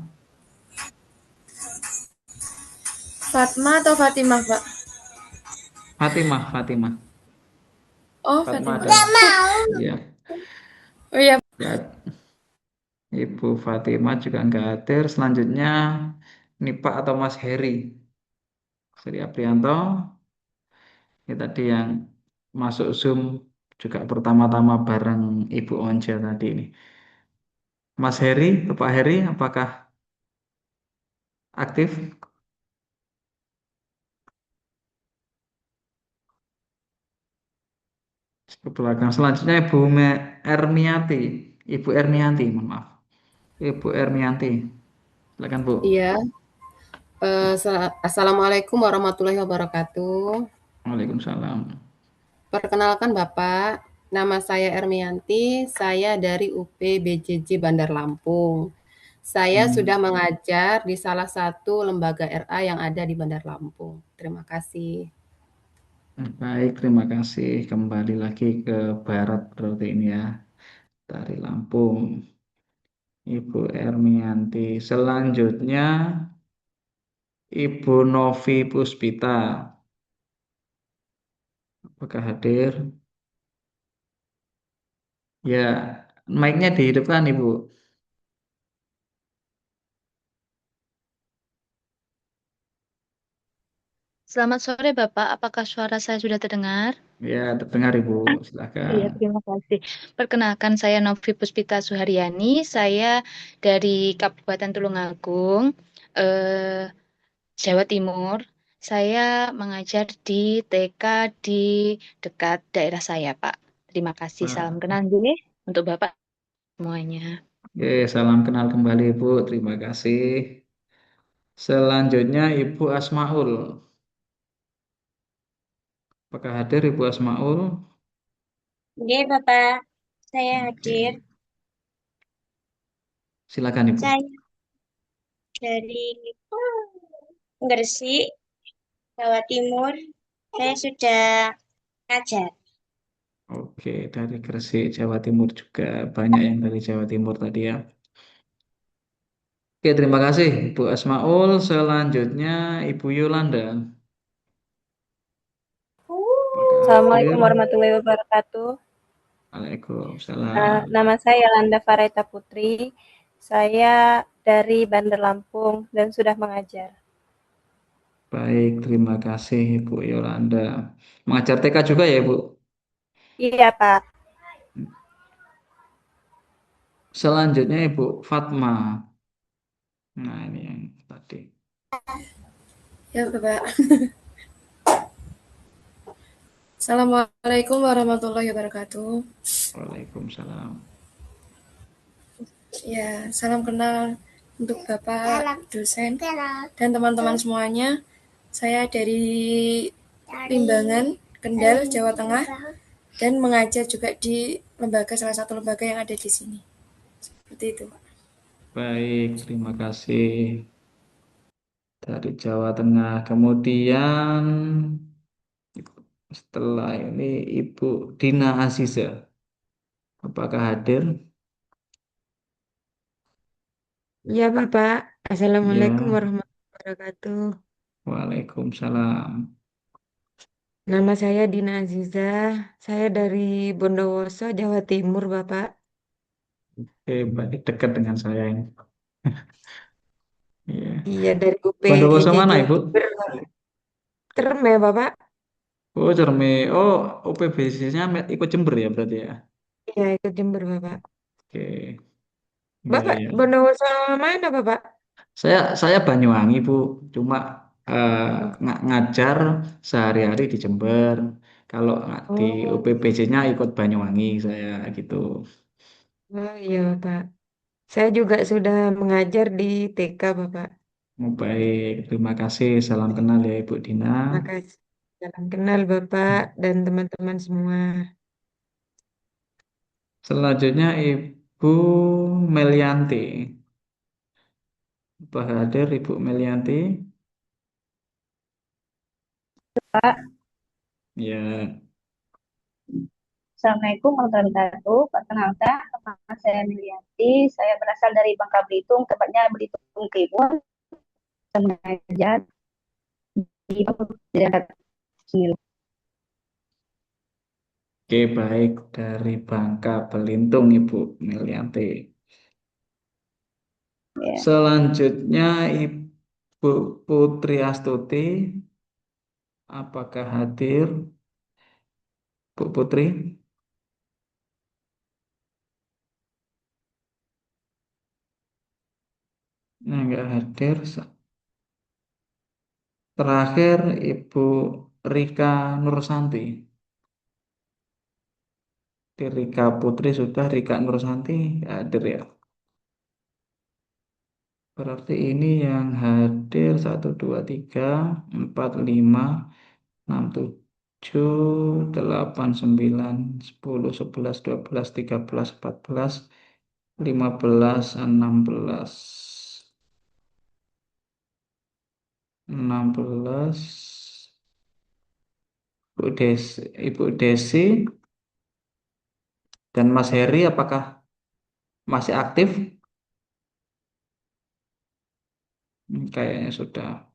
Speaker 10: Fatma atau Fatimah, Pak?
Speaker 1: Fatimah, Fatimah.
Speaker 10: Oh,
Speaker 1: Fatimah
Speaker 10: Fatimah.
Speaker 1: ada. Iya,
Speaker 10: Oh iya,
Speaker 1: ya. Ibu Fatimah juga enggak hadir. Selanjutnya ini Pak atau Mas Heri. Sri Aprianto, ini tadi yang masuk Zoom juga pertama-tama bareng Ibu Once tadi ini. Mas Heri, Pak Heri, apakah aktif? Ke belakang. Selanjutnya Ermiati. Ibu Ermianti, mohon maaf. Ibu Ermianti. Silakan, Bu.
Speaker 10: iya. Assalamualaikum warahmatullahi wabarakatuh.
Speaker 1: Waalaikumsalam.
Speaker 10: Perkenalkan Bapak, nama saya Ermianti, saya dari UP BJJ Bandar Lampung. Saya sudah mengajar di salah satu lembaga RA yang ada di Bandar Lampung. Terima kasih.
Speaker 1: Baik, terima kasih. Kembali lagi ke Barat berarti ini ya. Dari Lampung. Ibu Ermianti. Selanjutnya Ibu Novi Puspita. Apakah hadir? Ya, mic-nya dihidupkan, Ibu.
Speaker 11: Selamat sore Bapak, apakah suara saya sudah terdengar?
Speaker 1: Ya, terdengar, Ibu. Silakan.
Speaker 11: Iya, terima kasih. Perkenalkan saya Novi Puspita Suharyani, saya dari Kabupaten Tulungagung, eh, Jawa Timur. Saya mengajar di TK di dekat daerah saya, Pak. Terima kasih, salam
Speaker 1: Pak.
Speaker 11: kenal dulu untuk Bapak semuanya.
Speaker 1: Oke, salam kenal kembali, Ibu. Terima kasih. Selanjutnya Ibu Asmaul. Apakah hadir Ibu Asmaul?
Speaker 12: Oke, Bapak, saya
Speaker 1: Oke.
Speaker 12: hadir.
Speaker 1: Silakan, Ibu.
Speaker 12: Saya dari Gresik, Jawa Timur. Saya sudah ngajar.
Speaker 1: Oke, dari Gresik, Jawa Timur juga banyak yang dari Jawa Timur tadi ya. Oke, terima kasih Ibu Asmaul. Selanjutnya Ibu Yolanda. Apakah hadir?
Speaker 13: Assalamualaikum warahmatullahi wabarakatuh.
Speaker 1: Waalaikumsalam.
Speaker 13: Nama saya Yolanda Fareta Putri. Saya dari Bandar Lampung dan sudah mengajar.
Speaker 1: Baik, terima kasih Ibu Yolanda. Mengajar TK juga ya, Ibu?
Speaker 13: Iya, Pak.
Speaker 1: Selanjutnya Ibu Fatma. Nah, ini yang tadi.
Speaker 10: Ya, Bapak.
Speaker 14: Assalamualaikum warahmatullahi wabarakatuh.
Speaker 1: Waalaikumsalam.
Speaker 14: Ya, salam kenal untuk Bapak dosen dan teman-teman semuanya. Saya dari Limbangan, Kendal, Jawa Tengah, dan mengajar juga di salah satu lembaga yang ada di sini. Seperti itu, Pak.
Speaker 1: Baik, terima kasih dari Jawa Tengah. Kemudian setelah ini Ibu Dina Aziza, apakah hadir?
Speaker 15: Ya, Bapak. Assalamualaikum
Speaker 1: Ya,
Speaker 15: warahmatullahi wabarakatuh.
Speaker 1: Waalaikumsalam.
Speaker 15: Nama saya Dina Aziza. Saya dari Bondowoso, Jawa Timur, Bapak.
Speaker 1: Baik, dekat dengan saya ini. Iya.
Speaker 15: Iya, dari
Speaker 1: Bondowoso
Speaker 15: UPJJ
Speaker 1: mana, Ibu?
Speaker 15: Jember. Terem ya, Bapak?
Speaker 1: Oh, Cerme. Oh, UPBC-nya ikut Jember ya berarti ya.
Speaker 15: Iya, ikut Jember, Bapak.
Speaker 1: Oke. Ya,
Speaker 15: Bapak,
Speaker 1: ya.
Speaker 15: Bondowoso mana, Bapak?
Speaker 1: Saya Banyuwangi, Bu. Cuma ngajar sehari-hari di Jember. Kalau di
Speaker 15: Oh,
Speaker 1: UPBC-nya ikut Banyuwangi saya gitu.
Speaker 15: oh iya, Bapak. Saya juga sudah mengajar di TK, Bapak.
Speaker 1: Oh, baik, terima kasih. Salam kenal ya Ibu Dina.
Speaker 15: Makasih. Salam kenal, Bapak dan teman-teman semua.
Speaker 1: Selanjutnya Ibu Melianti. Apa hadir Ibu Melianti?
Speaker 13: Pak.
Speaker 1: Ya,
Speaker 13: Assalamualaikum warahmatullahi wabarakatuh. Perkenalkan, nama saya Milianti. Saya berasal dari Bangka Belitung, tepatnya Belitung Timur. Saya mengajar di Daerah Sini.
Speaker 1: oke baik dari Bangka Belitung Ibu Melianti.
Speaker 13: Ya.
Speaker 1: Selanjutnya Ibu Putri Astuti. Apakah hadir Bu Putri? Nah, nggak hadir. Terakhir Ibu Rika Nursanti. Di Rika Putri sudah, Rika Nursanti nggak hadir ya. Berarti ini yang hadir 1, 2, 3, 4, 5, 6, 7, 12, 13, 14, 15, 16, Ibu Desi dan Mas Heri apakah masih aktif? Kayaknya sudah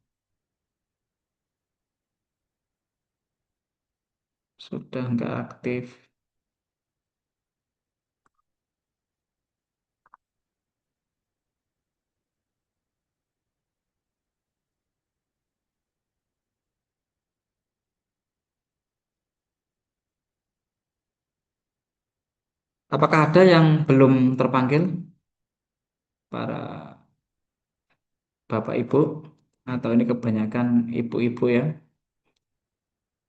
Speaker 1: nggak aktif. Apakah ada yang belum terpanggil? Para Bapak Ibu, atau ini kebanyakan ibu-ibu ya.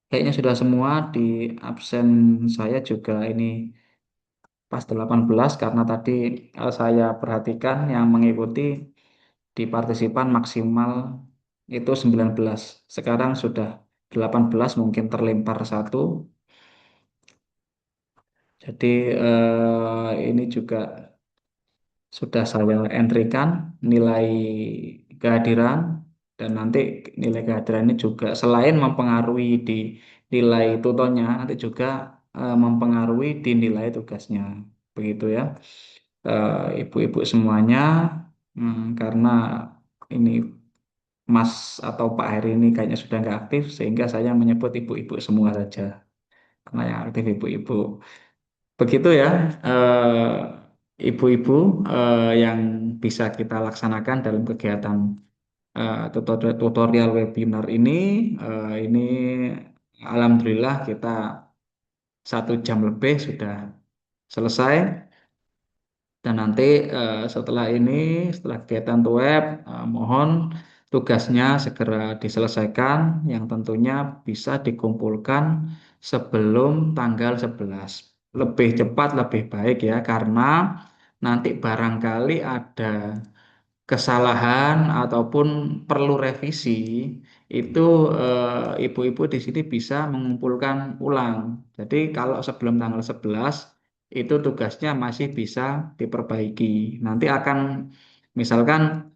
Speaker 1: Kayaknya sudah semua di absen saya juga ini pas 18 karena tadi saya perhatikan yang mengikuti di partisipan maksimal itu 19. Sekarang sudah 18 mungkin terlempar satu. Jadi ini juga sudah saya entrykan nilai kehadiran dan nanti nilai kehadiran ini juga selain mempengaruhi di nilai tutonya nanti juga mempengaruhi di nilai tugasnya begitu ya. Ibu-ibu semuanya karena ini Mas atau Pak Heri ini kayaknya sudah nggak aktif sehingga saya menyebut ibu-ibu semua saja karena yang aktif ibu-ibu. Begitu ya, ibu-ibu yang bisa kita laksanakan dalam kegiatan tutorial webinar ini. Ini alhamdulillah kita 1 jam lebih sudah selesai. Dan nanti setelah ini, setelah kegiatan web, mohon tugasnya segera diselesaikan, yang tentunya bisa dikumpulkan sebelum tanggal 11. Lebih cepat lebih baik ya, karena nanti barangkali ada kesalahan ataupun perlu revisi, itu ibu-ibu di sini bisa mengumpulkan ulang. Jadi kalau sebelum tanggal 11 itu tugasnya masih bisa diperbaiki. Nanti akan misalkan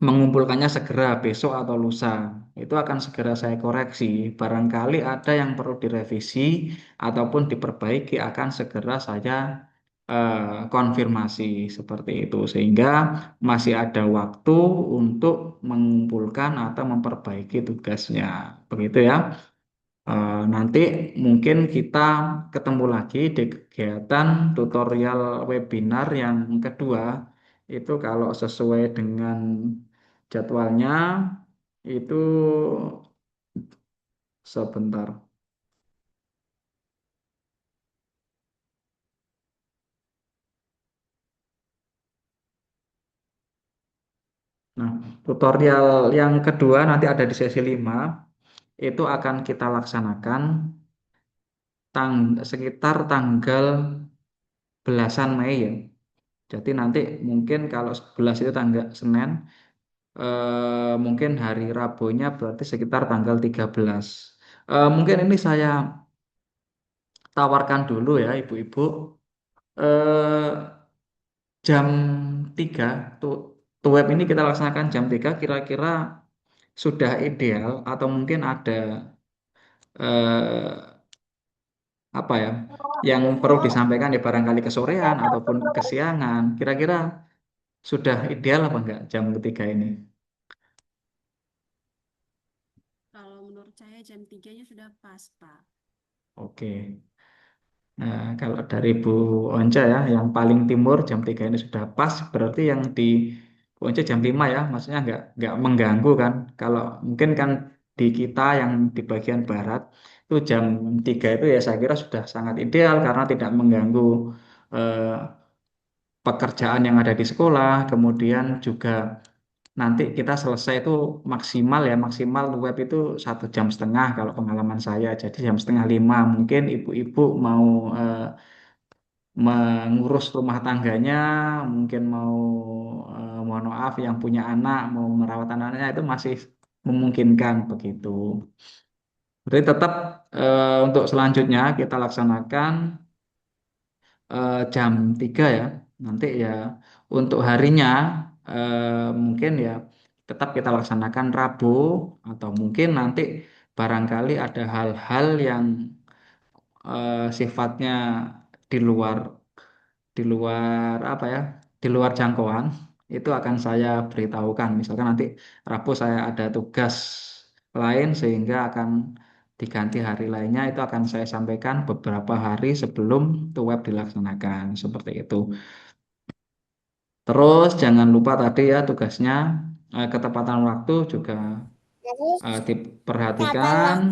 Speaker 1: mengumpulkannya segera besok atau lusa, itu akan segera saya koreksi. Barangkali ada yang perlu direvisi ataupun diperbaiki, akan segera saya konfirmasi seperti itu, sehingga masih ada waktu untuk mengumpulkan atau memperbaiki tugasnya. Begitu ya. Nanti mungkin kita ketemu lagi di kegiatan tutorial webinar yang kedua. Itu kalau sesuai dengan jadwalnya itu sebentar. Nah, tutorial yang kedua nanti ada di sesi 5, itu akan kita laksanakan sekitar tanggal belasan Mei ya. Jadi nanti mungkin kalau 11 itu tanggal Senin, mungkin hari Rabunya berarti sekitar tanggal 13. Mungkin ini saya tawarkan dulu ya ibu-ibu. Eh, jam 3 web ini kita laksanakan jam 3, kira-kira sudah ideal atau mungkin ada eh, apa ya yang perlu disampaikan ya, barangkali kesorean ataupun kesiangan. Kira-kira sudah ideal apa enggak jam ketiga ini?
Speaker 9: Kalau menurut saya jam 3-nya sudah pas, Pak.
Speaker 1: Oke. Nah, kalau dari Bu Onca ya, yang paling timur jam 3 ini sudah pas, berarti yang di Bu Onca jam 5 ya, maksudnya nggak mengganggu kan? Kalau mungkin kan di kita yang di bagian barat, itu jam 3 itu ya saya kira sudah sangat ideal karena tidak mengganggu eh, pekerjaan yang ada di sekolah, kemudian juga nanti kita selesai itu maksimal ya, maksimal web itu 1,5 jam kalau pengalaman saya. Jadi jam setengah 5 mungkin ibu-ibu mau mengurus rumah tangganya, mungkin mau mohon maaf yang punya anak mau merawat anaknya, itu masih memungkinkan begitu. Jadi tetap untuk selanjutnya kita laksanakan jam 3 ya. Nanti ya untuk harinya mungkin ya tetap kita laksanakan Rabu, atau mungkin nanti barangkali ada hal-hal yang sifatnya di luar apa ya, di luar jangkauan, itu akan saya beritahukan. Misalkan nanti Rabu saya ada tugas lain sehingga akan diganti hari lainnya, itu akan saya sampaikan beberapa hari sebelum web dilaksanakan seperti itu. Terus jangan lupa tadi ya tugasnya ketepatan waktu juga diperhatikan.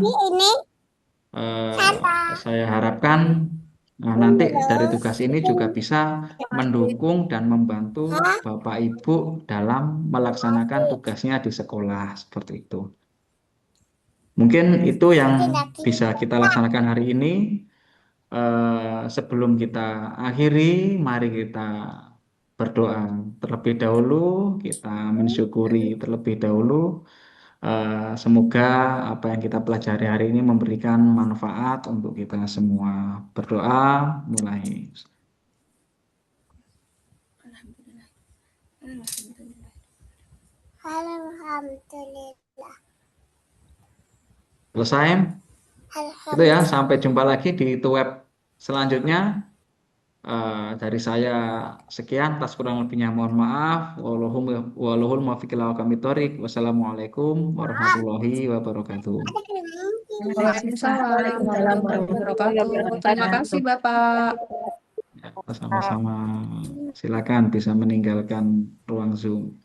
Speaker 1: Saya harapkan nanti dari tugas ini juga bisa mendukung dan membantu Bapak Ibu dalam melaksanakan tugasnya di sekolah seperti itu. Mungkin itu yang bisa kita laksanakan hari ini. Sebelum kita akhiri, mari kita berdoa terlebih dahulu, kita mensyukuri terlebih dahulu. Semoga apa yang kita pelajari hari ini memberikan manfaat untuk kita semua. Berdoa mulai.
Speaker 12: Alhamdulillah.
Speaker 1: Selesai? Itu ya, sampai jumpa lagi di web selanjutnya. Dari saya sekian, tas kurang lebihnya mohon maaf. Wallahul muwaffiq ila aqwamit thoriq. Wassalamualaikum warahmatullahi wabarakatuh.
Speaker 8: Waalaikumsalam warahmatullahi wabarakatuh. Terima kasih Bapak.
Speaker 1: Sama-sama. Silakan bisa meninggalkan ruang Zoom.